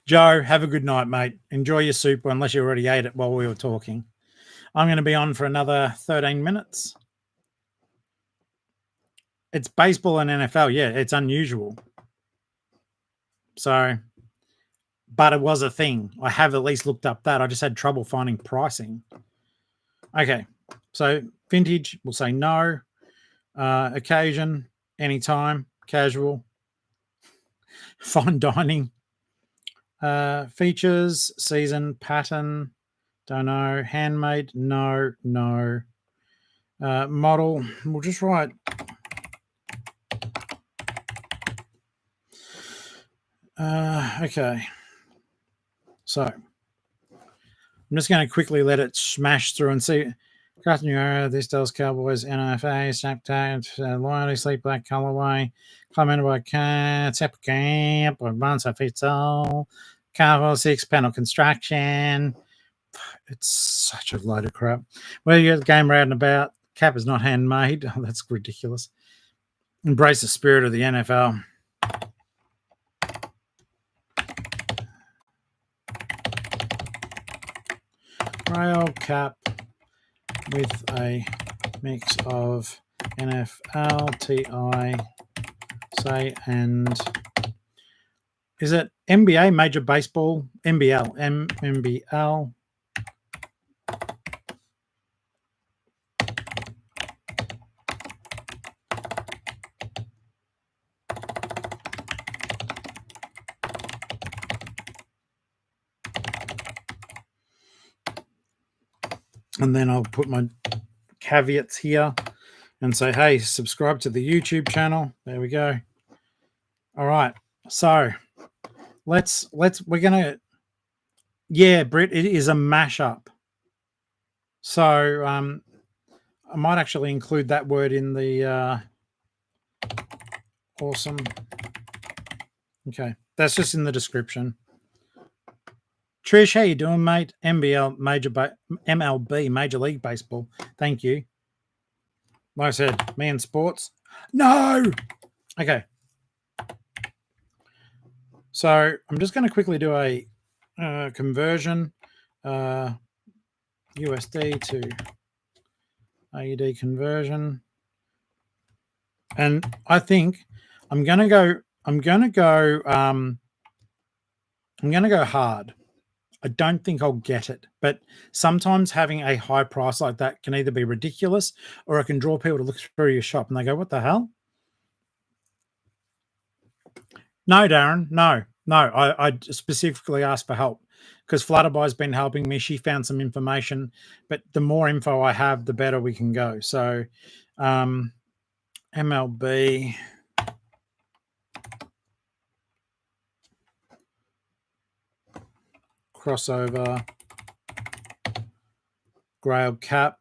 Joe, have a good night, mate. Enjoy your soup, unless you already ate it while we were talking. I'm going to be on for another 13 minutes. It's baseball and NFL. Yeah, it's unusual. So, but it was a thing. I have at least looked up that. I just had trouble finding pricing. Okay, so vintage, we'll say no. Occasion, anytime, casual, fine dining. Features, season, pattern, don't know. Handmade, no. Model, we'll just write okay. So I'm just going to quickly let it smash through and see. Carton Euro, this does Cowboys, NFA, Snap Tag, Loyalty, Sleep Black, Colorway, commented by Tap Camp, or Bonsa Fits All, Carvel 6, Panel Construction. It's such a load of crap. Well, you get the game round about. Cap is not handmade. Oh, that's ridiculous. Embrace the spirit of the NFL. Rail cap with a mix of NFL, TI, say, and is it NBA, Major Baseball, MBL, MBL. And then I'll put my caveats here and say, hey, subscribe to the YouTube channel. There we go. All right. So we're going to, yeah, Britt, it is a mashup. So I might actually include that word in the awesome. Okay. That's just in the description. Trish, how you doing, mate? MLB, Major League Baseball. Thank you. Like I said, me and sports. No! Okay. So I'm just going to quickly do a conversion. USD to AUD conversion. And I think I'm going to go hard. I don't think I'll get it, but sometimes having a high price like that can either be ridiculous or it can draw people to look through your shop and they go, what the hell? No, Darren, no. I specifically asked for help because Flutterbuy's been helping me. She found some information, but the more info I have, the better we can go. So MLB. Crossover. Grail cap.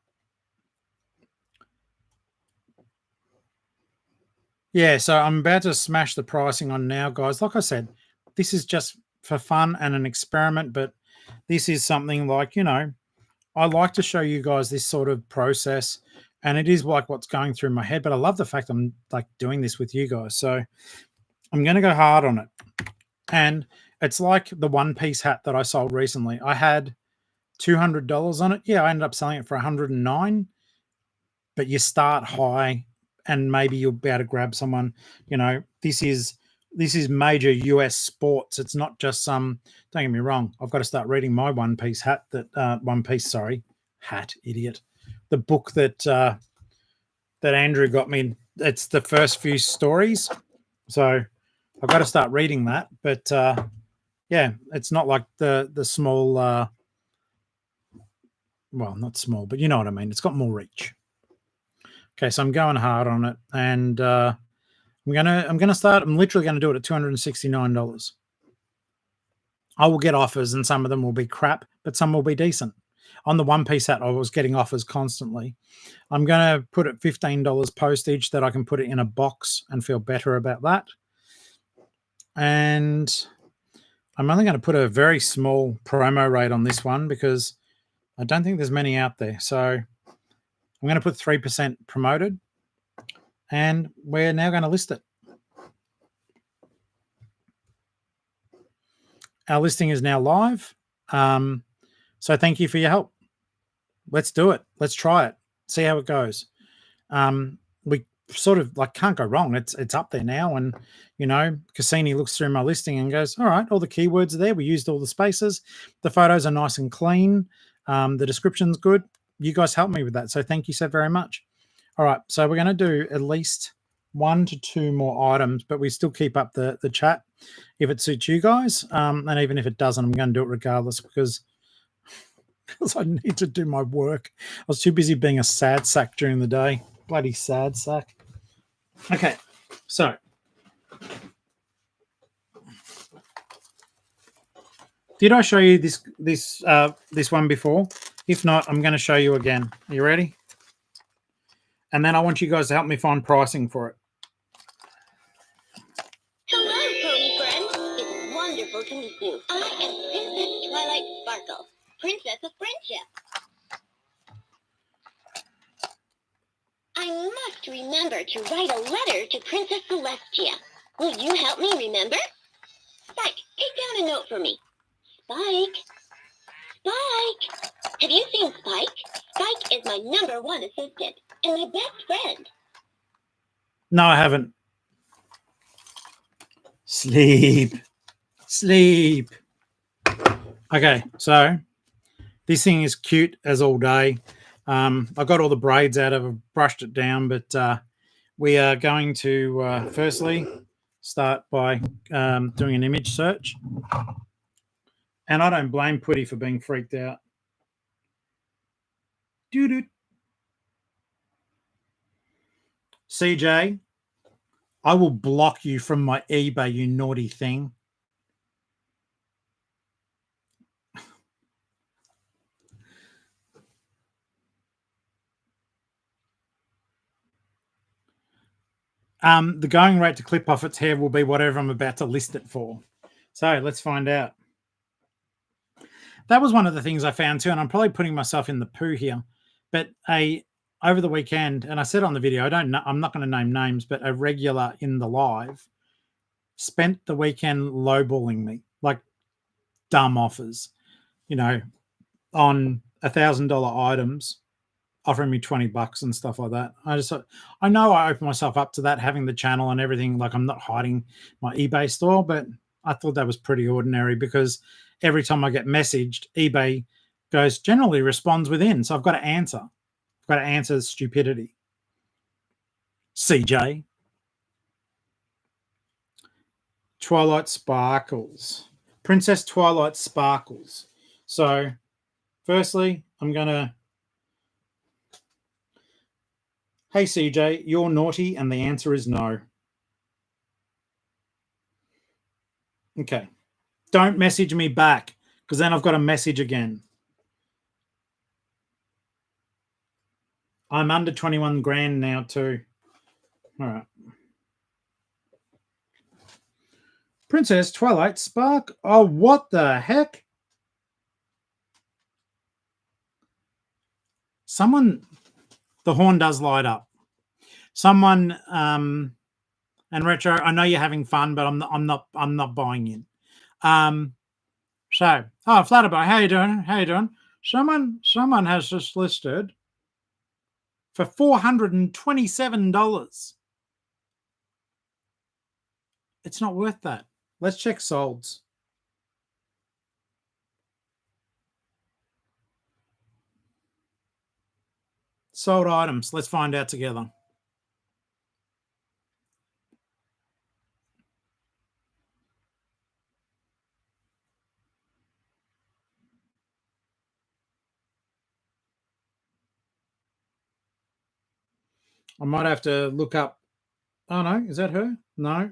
Yeah, so I'm about to smash the pricing on now, guys. Like I said, this is just for fun and an experiment, but this is something like, I like to show you guys this sort of process, and it is like what's going through my head, but I love the fact I'm like doing this with you guys. So I'm going to go hard on it. And it's like the one-piece hat that I sold recently. I had $200 on it. Yeah, I ended up selling it for $109, but you start high and maybe you'll be able to grab someone. This is major US sports. It's not just some, don't get me wrong, I've got to start reading my one-piece hat idiot. The book that Andrew got me. It's the first few stories. So I've got to start reading that. But yeah, it's not like the small, well, not small, but you know what I mean. It's got more reach. Okay, so I'm going hard on it, and I'm literally gonna do it at $269. I will get offers, and some of them will be crap, but some will be decent. On the one-piece hat, I was getting offers constantly. I'm gonna put it $15 postage that I can put it in a box and feel better about that. And I'm only going to put a very small promo rate on this one because I don't think there's many out there. So I'm going to put 3% promoted, and we're now going to list it. Our listing is now live. So thank you for your help. Let's do it. Let's try it. See how it goes. We sort of like can't go wrong. It's up there now. And, Cassini looks through my listing and goes, all right, all the keywords are there. We used all the spaces. The photos are nice and clean. The description's good. You guys helped me with that. So thank you so very much. All right. So we're going to do at least 1 to 2 more items, but we still keep up the chat if it suits you guys. And even if it doesn't, I'm going to do it regardless because I need to do my work. I was too busy being a sad sack during the day. Bloody sad sack. Okay, so did I show you this one before? If not, I'm going to show you again. Are you ready? And then I want you guys to help me find pricing for it. Hello, pony friends. It's wonderful to meet you. I am Princess Twilight Sparkle, Princess of Friendship. I must remember to write a letter to Princess Celestia. Will you help me remember? Spike, take down a note for me. Spike. Spike. Have you seen Spike? Spike is my #1 assistant and my best friend. No, I haven't. Sleep. Okay, so this thing is cute as all day. I got all the braids out of it, brushed it down, but we are going to firstly start by doing an image search. And I don't blame Putty for being freaked out. CJ, I will block you from my eBay, you naughty thing. The going rate to clip off its hair will be whatever I'm about to list it for. So let's find out. that was one of the things I found too, and I'm probably putting myself in the poo here, but over the weekend, and I said on the video, I'm not going to name names, but a regular in the live spent the weekend lowballing me, like dumb offers, on $1,000 items, offering me $20 and stuff like that. I know I open myself up to that, having the channel and everything. Like, I'm not hiding my eBay store, but I thought that was pretty ordinary because every time I get messaged, eBay generally responds within. So I've got to answer. I've got to answer stupidity. CJ. Twilight Sparkles. Princess Twilight Sparkles. So, firstly, I'm going to... Hey, CJ, you're naughty, and the answer is no. Okay. Don't message me back, because then I've got to message again. I'm under 21 grand now too. All right. Princess Twilight Spark. Oh, what the heck? Someone, the horn does light up. Someone, and Retro, I know you're having fun, but I'm not buying in. Flatterby, how you doing? How you doing? Someone has just listed for $427. It's not worth that. Let's check solds. Sold items. Let's find out together. I might have to look up. Oh, no. Is that her? No.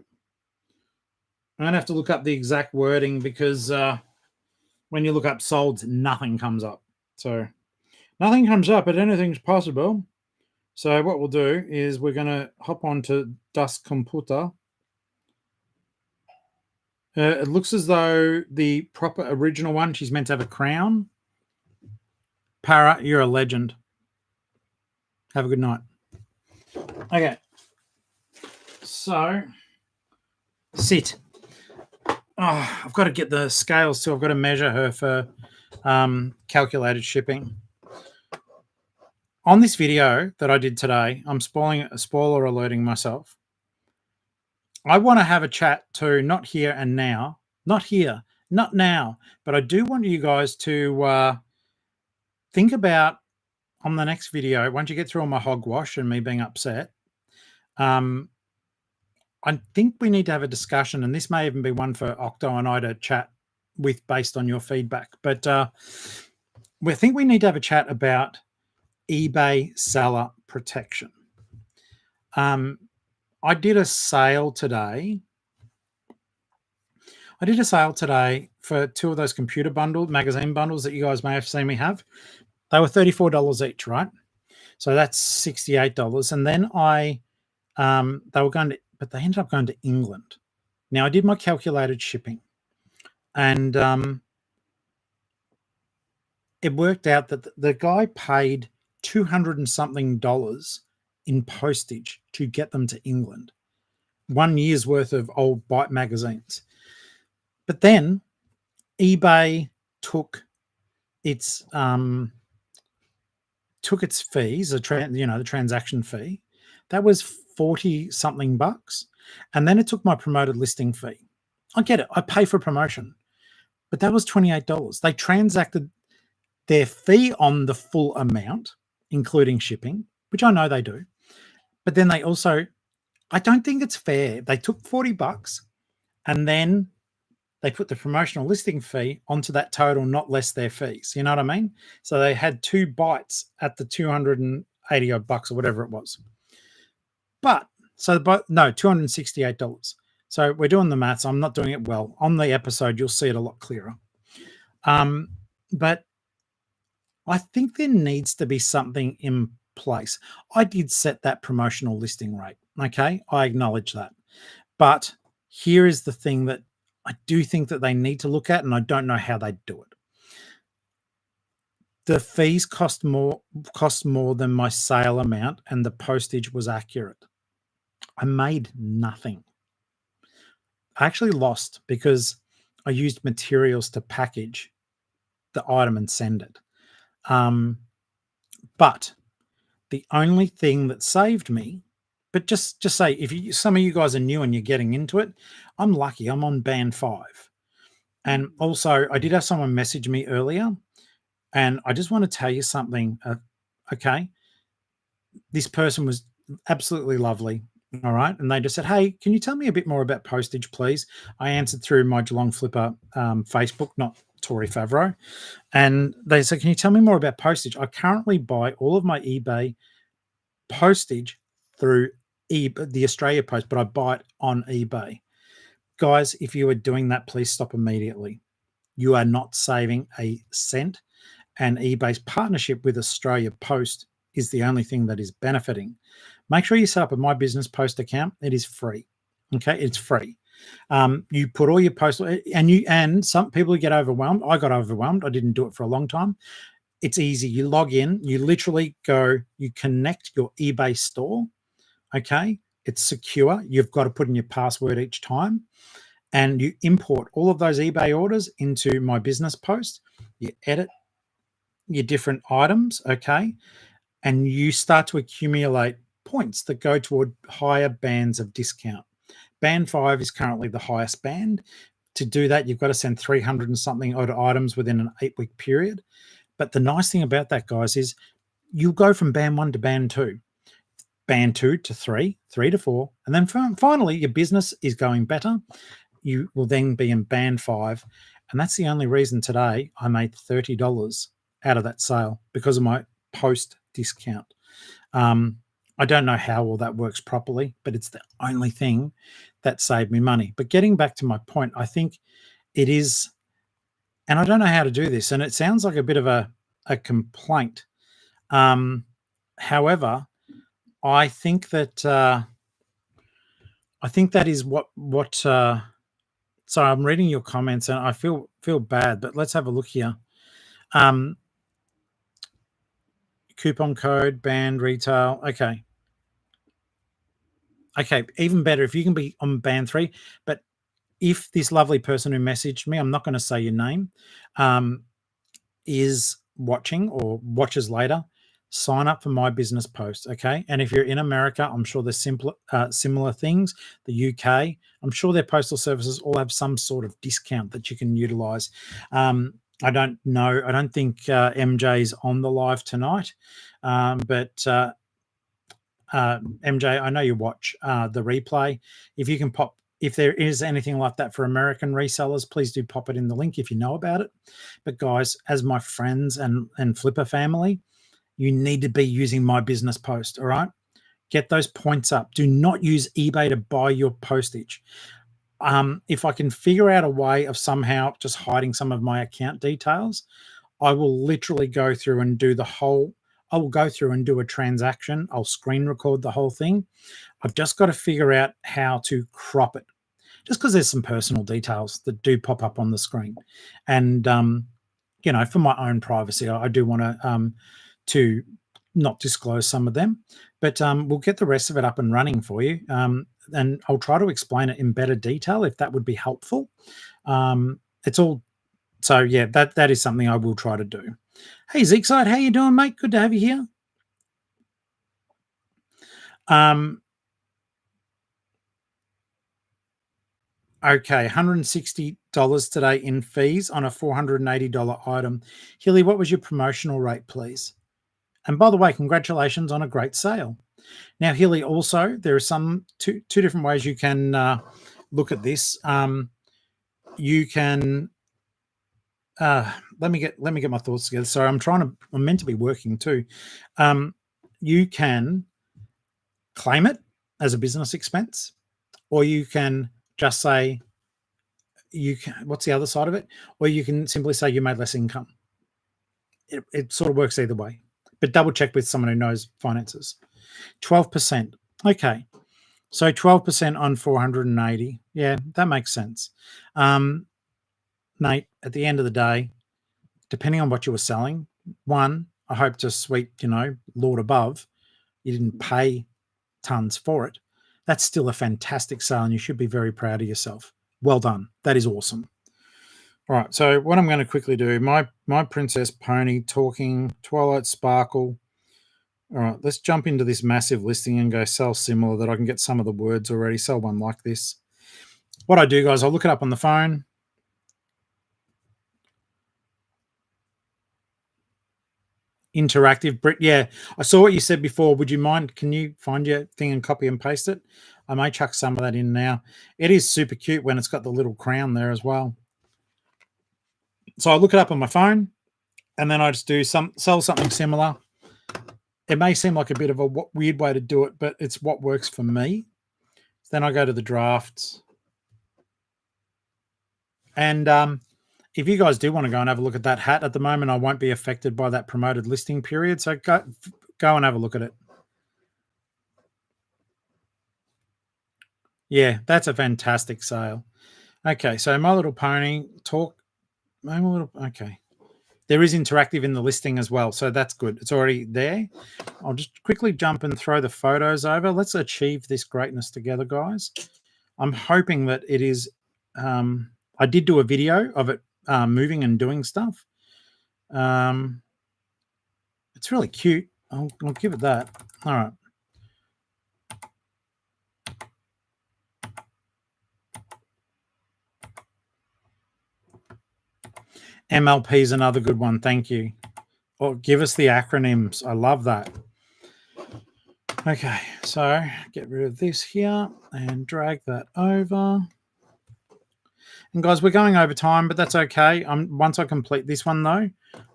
I'm going to have to look up the exact wording because when you look up solds, nothing comes up. So nothing comes up, but anything's possible. So what we'll do is we're going to hop on to Das Computer. It looks as though the proper original one, she's meant to have a crown. Para, you're a legend. Have a good night. Okay. So, sit. Oh, I've got to get the scales too. I've got to measure her for calculated shipping. On this video that I did today, I'm spoiler alerting myself. I want to have a chat too, not here and now, not here, not now, but I do want you guys to think about on the next video, once you get through all my hogwash and me being upset, I think we need to have a discussion, and this may even be one for Octo and I to chat with based on your feedback, but we think we need to have a chat about eBay seller protection. I did a sale today. For 2 of those computer magazine bundles that you guys may have seen me have. They were $34 each, right? So that's $68. And then they ended up going to England. Now I did my calculated shipping, and it worked out that the guy paid $200 and something in postage to get them to England. 1 year's worth of old Byte magazines. But then eBay took its fees, the transaction fee. That was 40 something bucks. And then it took my promoted listing fee. I get it. I pay for promotion. But that was $28. They transacted their fee on the full amount, including shipping, which I know they do. But then they also, I don't think it's fair. They took 40 bucks and then they put the promotional listing fee onto that total, not less their fees. You know what I mean? So they had 2 bites at the 280 odd bucks or whatever it was. $268. So we're doing the maths. I'm not doing it well. On the episode, you'll see it a lot clearer. But I think there needs to be something in place. I did set that promotional listing rate. Okay. I acknowledge that. But here is the thing that I do think that they need to look at, and I don't know how they do it. The fees cost more than my sale amount, and the postage was accurate. I made nothing. I actually lost because I used materials to package the item and send it. But the only thing that saved me, but just say if some of you guys are new and you're getting into it, I'm lucky. I'm on band 5. And also I did have someone message me earlier, and I just want to tell you something. Okay. This person was absolutely lovely. All right. And they just said, "Hey, can you tell me a bit more about postage, please?" I answered through my Geelong-Flipper Facebook, not Tory Favreau. And they said, "Can you tell me more about postage?" I currently buy all of my eBay postage through the Australia Post, but I buy it on eBay. Guys, if you are doing that, please stop immediately. You are not saving a cent, and eBay's partnership with Australia Post is the only thing that is benefiting. Make sure you set up a My Business Post account. It is free. Okay, it's free. You put all your posts, and some people get overwhelmed. I got overwhelmed. I didn't do it for a long time. It's easy. You log in, you literally go, you connect your eBay store. Okay, it's secure. You've got to put in your password each time, and you import all of those eBay orders into My Business Post. You edit your different items, okay, and you start to accumulate points that go toward higher bands of discount. Band 5 is currently the highest band. To do that, you've got to send 300 and something odd items within an 8-week period. But the nice thing about that, guys, is you go from band 1 to band 2, band 2 to 3, 3 to 4, and then finally your business is going better. You will then be in band 5, and that's the only reason today I made $30 out of that sale, because of my post discount. I don't know how all that works properly, but it's the only thing that saved me money. But getting back to my point, I think it is, and I don't know how to do this, and it sounds like a bit of a complaint. However, I think that is what. So I'm reading your comments, and I feel bad, but let's have a look here. Coupon code, band, retail. Okay. Okay, even better if you can be on band 3. But if this lovely person who messaged me, I'm not going to say your name, is watching or watches later, sign up for My Business Post, okay? And if you're in America, I'm sure there's similar things. The UK, I'm sure their postal services all have some sort of discount that you can utilize. I don't know. I don't think MJ's on the live tonight, but MJ, I know you watch the replay. If you can pop, if there is anything like that for American resellers, please do pop it in the link if you know about it. But guys, as my friends and Flipper family, you need to be using My Business Post, all right? Get those points up. Do not use eBay to buy your postage. If I can figure out a way of somehow just hiding some of my account details, I will literally go through and do I will go through and do a transaction. I'll screen record the whole thing. I've just got to figure out how to crop it, just because there's some personal details that do pop up on the screen. And, for my own privacy, I do want to not disclose some of them. But we'll get the rest of it up and running for you. And I'll try to explain it in better detail if that would be helpful. It's all, so yeah, that is something I will try to do. Hey, Zeekside, how you doing, mate? Good to have you here. Okay, $160 today in fees on a $480 item. Hilly, what was your promotional rate, please? And by the way, congratulations on a great sale. Now, Hilly, also, there are two different ways you can look at this. You can let me get my thoughts together. Sorry, I'm meant to be working too. You can claim it as a business expense, or you can just say what's the other side of it? Or you can simply say you made less income. It sort of works either way, but double check with someone who knows finances. 12%. Okay. So 12% on 480. Yeah, that makes sense. Nate, at the end of the day, depending on what you were selling, one, I hope to sweet, Lord above, you didn't pay tons for it. That's still a fantastic sale, and you should be very proud of yourself. Well done. That is awesome. All right, so what I'm going to quickly do, my Princess Pony Talking Twilight Sparkle. All right, let's jump into this massive listing and go sell similar that I can get some of the words already, sell one like this. What I do, guys, I'll look it up on the phone. Interactive, Brit. Yeah, I saw what you said before. Would you mind? Can you find your thing and copy and paste it? I may chuck some of that in now. It is super cute when it's got the little crown there as well. So I look it up on my phone, and then I just do sell something similar. It may seem like a bit of a weird way to do it, but it's what works for me. Then I go to the drafts. And if you guys do want to go and have a look at that hat, at the moment I won't be affected by that promoted listing period. So go and have a look at it. Yeah, that's a fantastic sale. Okay, so My Little Pony okay. There is interactive in the listing as well, so that's good. It's already there. I'll just quickly jump and throw the photos over. Let's achieve this greatness together, guys. I'm hoping that it is... I did do a video of it moving and doing stuff. It's really cute. I'll give it that. All right. MLP is another good one. Thank you. Oh, give us the acronyms. I love that. Okay, so get rid of this here and drag that over. And guys, we're going over time, but that's okay. Once I complete this one though,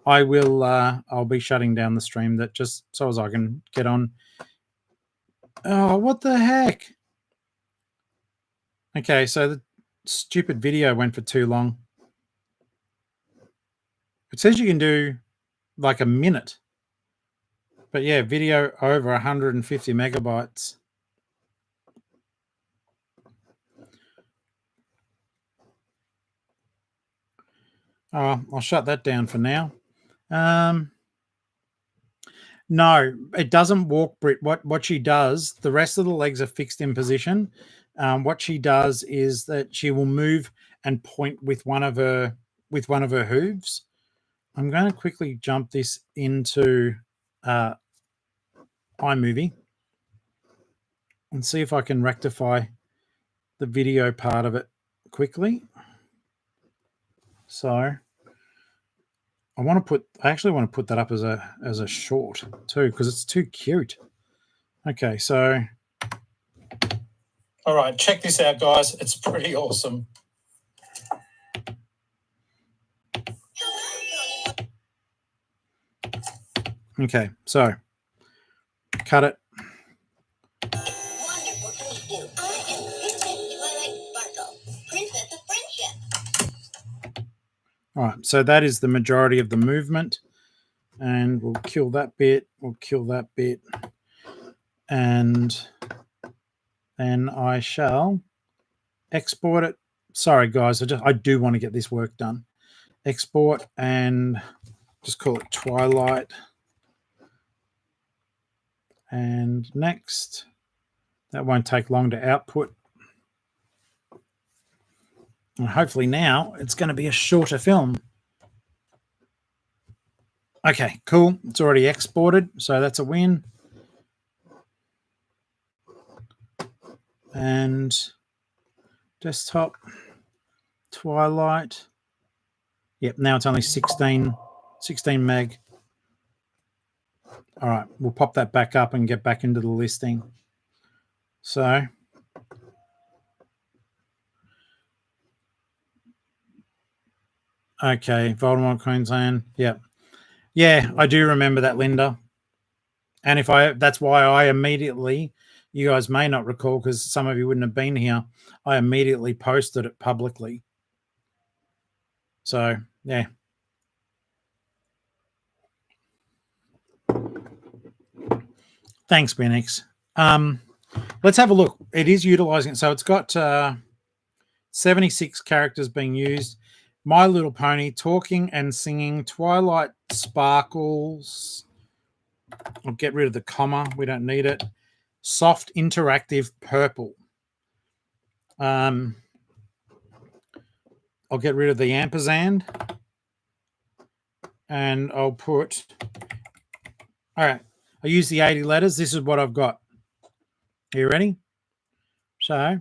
I will. I'll be shutting down the stream that just so as I can get on. Oh, what the heck? Okay, so the stupid video went for too long. It says you can do like a minute. But yeah, video over 150 megabytes. Oh, I'll shut that down for now. No, it doesn't walk, Brit. What she does, the rest of the legs are fixed in position. What she does is that she will move and point with one of her hooves. I'm going to quickly jump this into iMovie and see if I can rectify the video part of it quickly. So I actually want to put that up as a short too, because it's too cute. Okay, so all right, check this out, guys. It's pretty awesome. Okay, so cut it. Wonderful to meet you. I am Princess Twilight Sparkle, Princess of Friendship. All right, so that is the majority of the movement. And we'll kill that bit. We'll kill that bit. And then I shall export it. Sorry, guys. I do want to get this work done. Export and just call it Twilight. And next. That won't take long to output. And hopefully now it's going to be a shorter film. Okay, cool. It's already exported, so that's a win. And desktop, Twilight. Yep, now it's only 16 meg. All right, we'll pop that back up and get back into the listing. So okay, Voldemort, Queensland. Yep. Yeah, I do remember that, Linda. And that's why I immediately, you guys may not recall because some of you wouldn't have been here, I immediately posted it publicly. So, yeah. Thanks, Benix. Let's have a look. It is utilizing it. So it's got 76 characters being used. My Little Pony, talking and singing Twilight sparkles. I'll get rid of the comma. We don't need it. Soft interactive purple. I'll get rid of the ampersand. And I'll put, all right, I use the 80 letters. This is what I've got. Are you ready? So,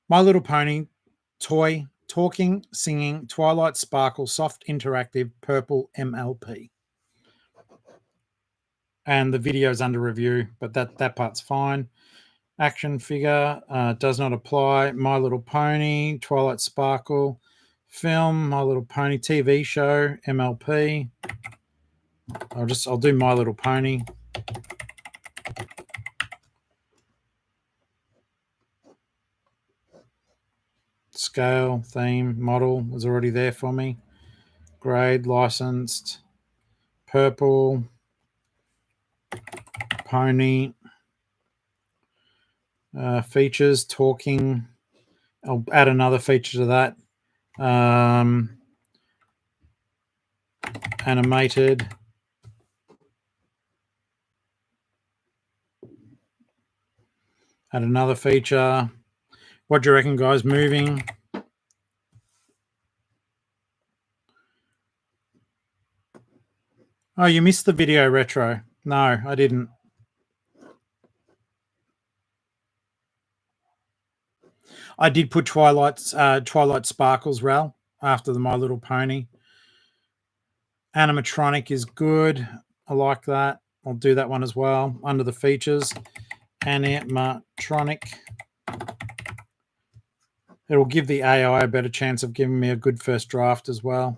My Little Pony, toy, talking, singing, Twilight Sparkle, soft interactive, purple MLP. And the video's under review, but that part's fine. Action figure does not apply. My Little Pony, Twilight Sparkle, film, My Little Pony, TV show, MLP. I'll do My Little Pony. Scale, theme, model was already there for me. Grade, licensed, purple, pony, features, talking. I'll add another feature to that. Animated. Add another feature. What do you reckon, guys? Moving. Oh, you missed the video retro. No, I didn't. I did put Twilight Sparkles, Ral, after the My Little Pony. Animatronic is good. I like that. I'll do that one as well. Under the features, animatronic. It'll give the AI a better chance of giving me a good first draft as well.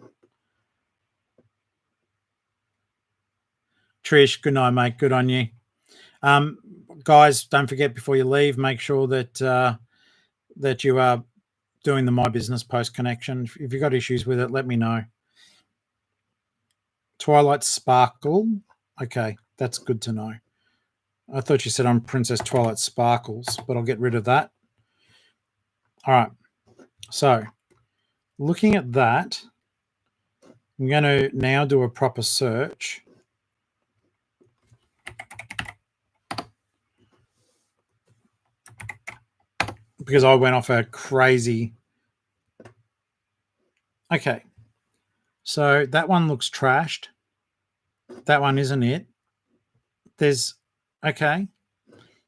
Trish, good night, mate. Good on you. Guys, don't forget before you leave, make sure that that you are doing the My Business post connection. If you've got issues with it, let me know. Twilight Sparkle. Okay, that's good to know. I thought you said I'm Princess Twilight Sparkles, but I'll get rid of that. All right. So, looking at that, I'm going to now do a proper search. Because I went off a crazy... Okay. So, that one looks trashed. That one isn't it. There's... Okay.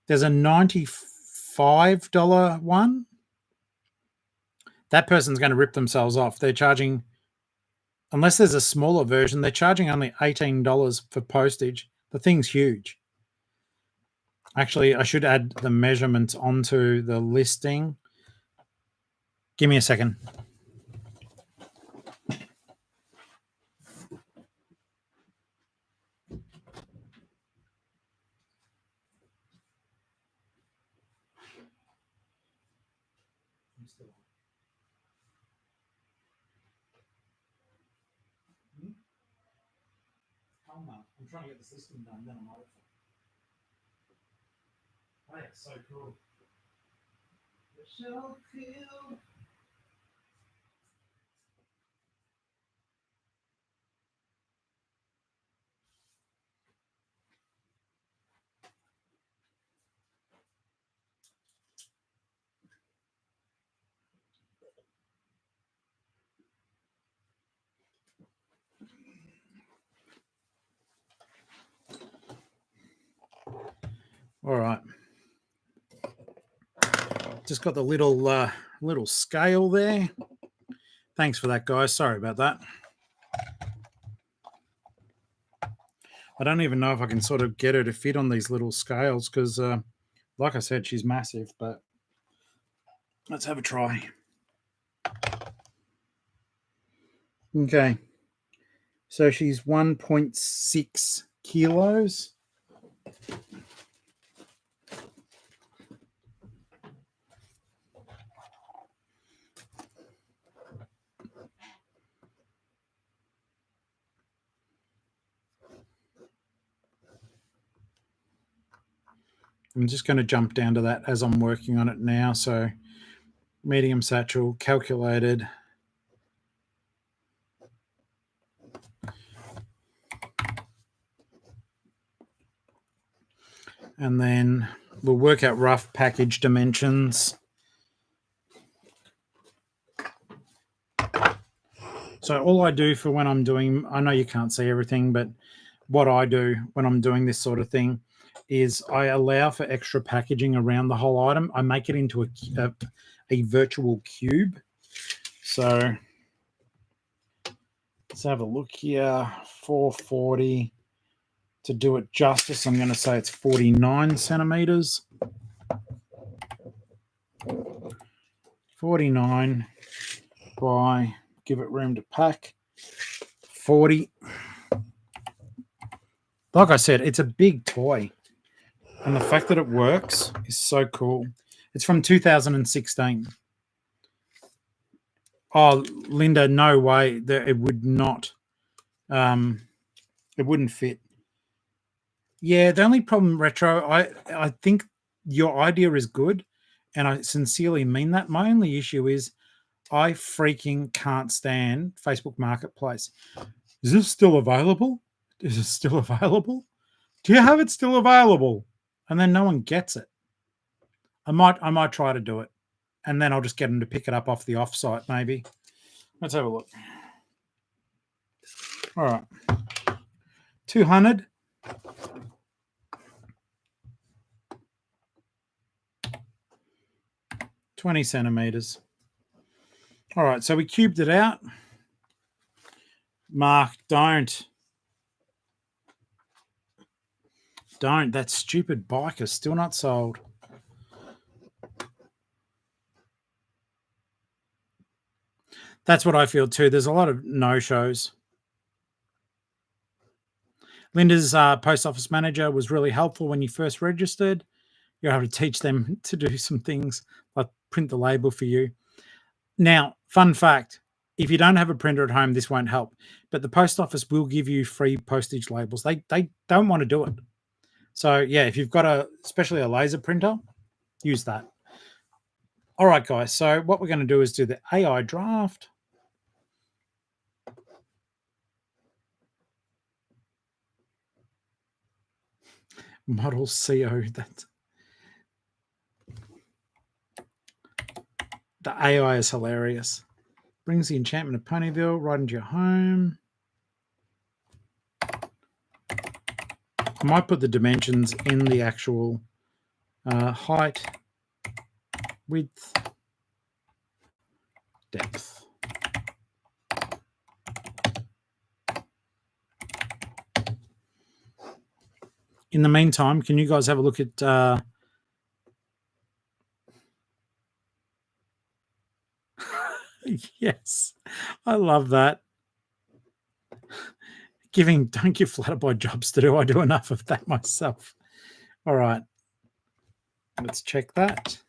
There's a $95 one. That person's going to rip themselves off. They're charging... Unless there's a smaller version, they're charging only $18 for postage. The thing's huge. Actually, I should add the measurements onto the listing. Give me a second. I'm trying to get this listing done, then I'm over. Oh, yeah, so cool. It's so cool. All right. Just got the little scale there. Thanks for that, guys. Sorry about that. I don't even know if I can sort of get her to fit on these little scales because, like I said, she's massive, but let's have a try. Okay. So she's 1.6 kilos. I'm just going to jump down to that as I'm working on it now. So medium satchel, calculated. And then we'll work out rough package dimensions. So all I do for when I'm doing, I know you can't see everything, but what I do when I'm doing this sort of thing is I allow for extra packaging around the whole item. I make it into a virtual cube. So let's have a look here. 440. To do it justice, I'm going to say it's 49 centimeters. 49 by, give it room to pack, 40. Like I said, it's a big toy. And the fact that it works is so cool. It's from 2016. Oh, Linda, no way that it would not. It wouldn't fit. Yeah, the only problem, Retro, I think your idea is good, and I sincerely mean that. My only issue is I freaking can't stand Facebook Marketplace. Is this still available? Is it still available? Do you have it still available? And then no one gets it. I might try to do it, and then I'll just get them to pick it up off the offsite maybe. Let's have a look. All right, 200. 20 centimeters. All right, so we cubed it out. Mark, don't. That stupid bike is still not sold. That's what I feel too. There's a lot of no-shows. Linda's post office manager was really helpful when you first registered. You're able to teach them to do some things like print the label for you. Now, fun fact, if you don't have a printer at home, this won't help. But the post office will give you free postage labels. They don't want to do it. So, yeah, if you've got especially a laser printer, use that. All right, guys. So what we're going to do is do the AI draft. Model CO. The AI is hilarious. Brings the enchantment of Ponyville right into your home. I might put the dimensions in the actual height, width, depth. In the meantime, can you guys have a look at yes, I love that. Don't give Flutterby jobs to do. I do enough of that myself. All right, let's check that.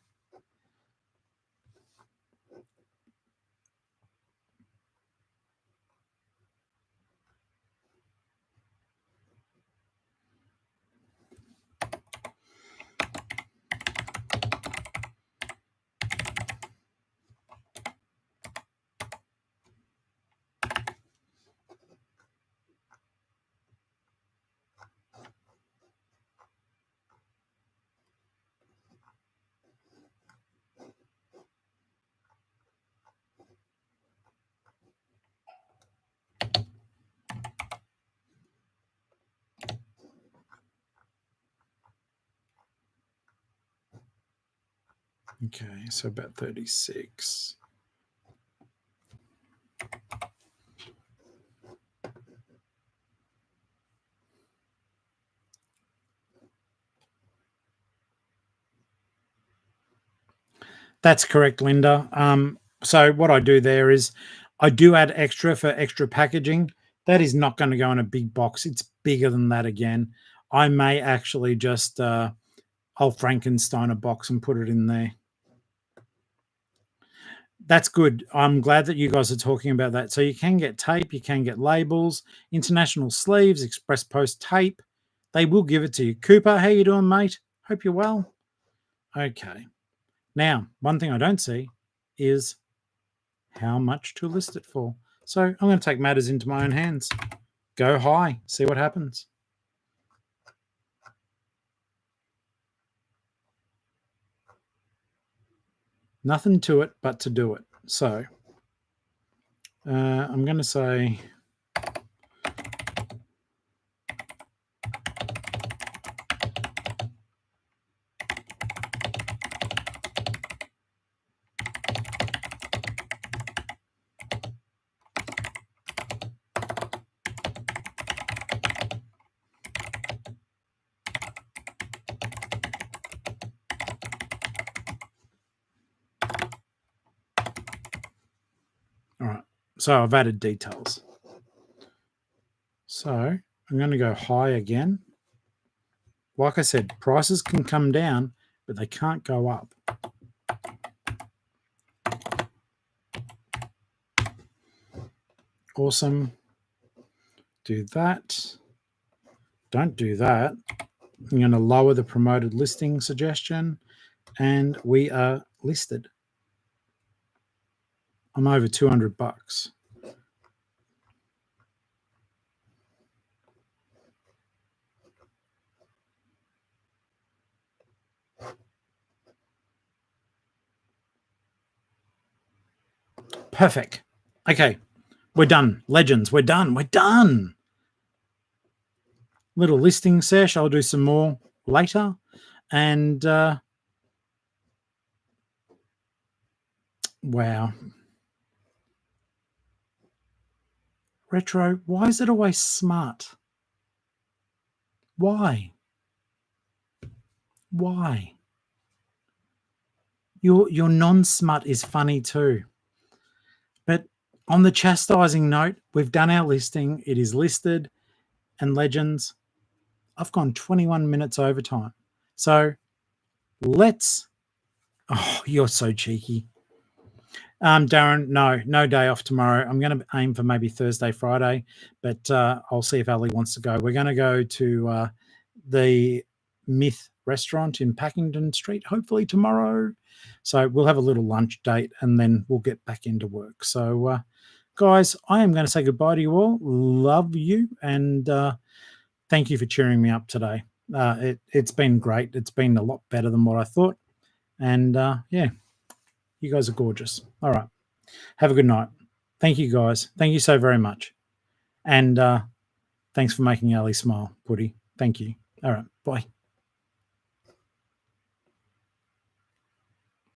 Okay, so about 36. That's correct, Linda. So what I do there is I do add extra for extra packaging. That is not going to go in a big box. It's bigger than that again. I may actually just I'll Frankenstein a box and put it in there. That's good. I'm glad that you guys are talking about that. So you can get tape, you can get labels, international sleeves, express post tape. They will give it to you. Cooper, how you doing, mate? Hope you're well. Okay. Now, one thing I don't see is how much to list it for. So I'm going to take matters into my own hands. Go high, see what happens. Nothing to it but to do it. So I'm going to say all right. So I've added details. So I'm going to go high again. Like I said, prices can come down, but they can't go up. Awesome. Do that. Don't do that. I'm going to lower the promoted listing suggestion, and we are listed. I'm over $200. Perfect. Okay, we're done. Legends, we're done. We're done. Little listing sesh. I'll do some more later. And wow. Retro, why is it always smart? Why? Why? Your non-smut is funny too. But on the chastising note, we've done our listing. It is listed. And Legends, I've gone 21 minutes overtime. So let's... Oh, you're so cheeky. Darren, no day off tomorrow. I'm going to aim for maybe Thursday, Friday, but I'll see if Ali wants to go. We're going to go to the Myth restaurant in Packington Street, hopefully tomorrow. So we'll have a little lunch date and then we'll get back into work. So, guys, I am going to say goodbye to you all. Love you, and thank you for cheering me up today. It's been great. It's been a lot better than what I thought. And yeah, you guys are gorgeous. All right. Have a good night. Thank you, guys. Thank you so very much. And thanks for making Ali smile, Putty. Thank you. All right. Bye.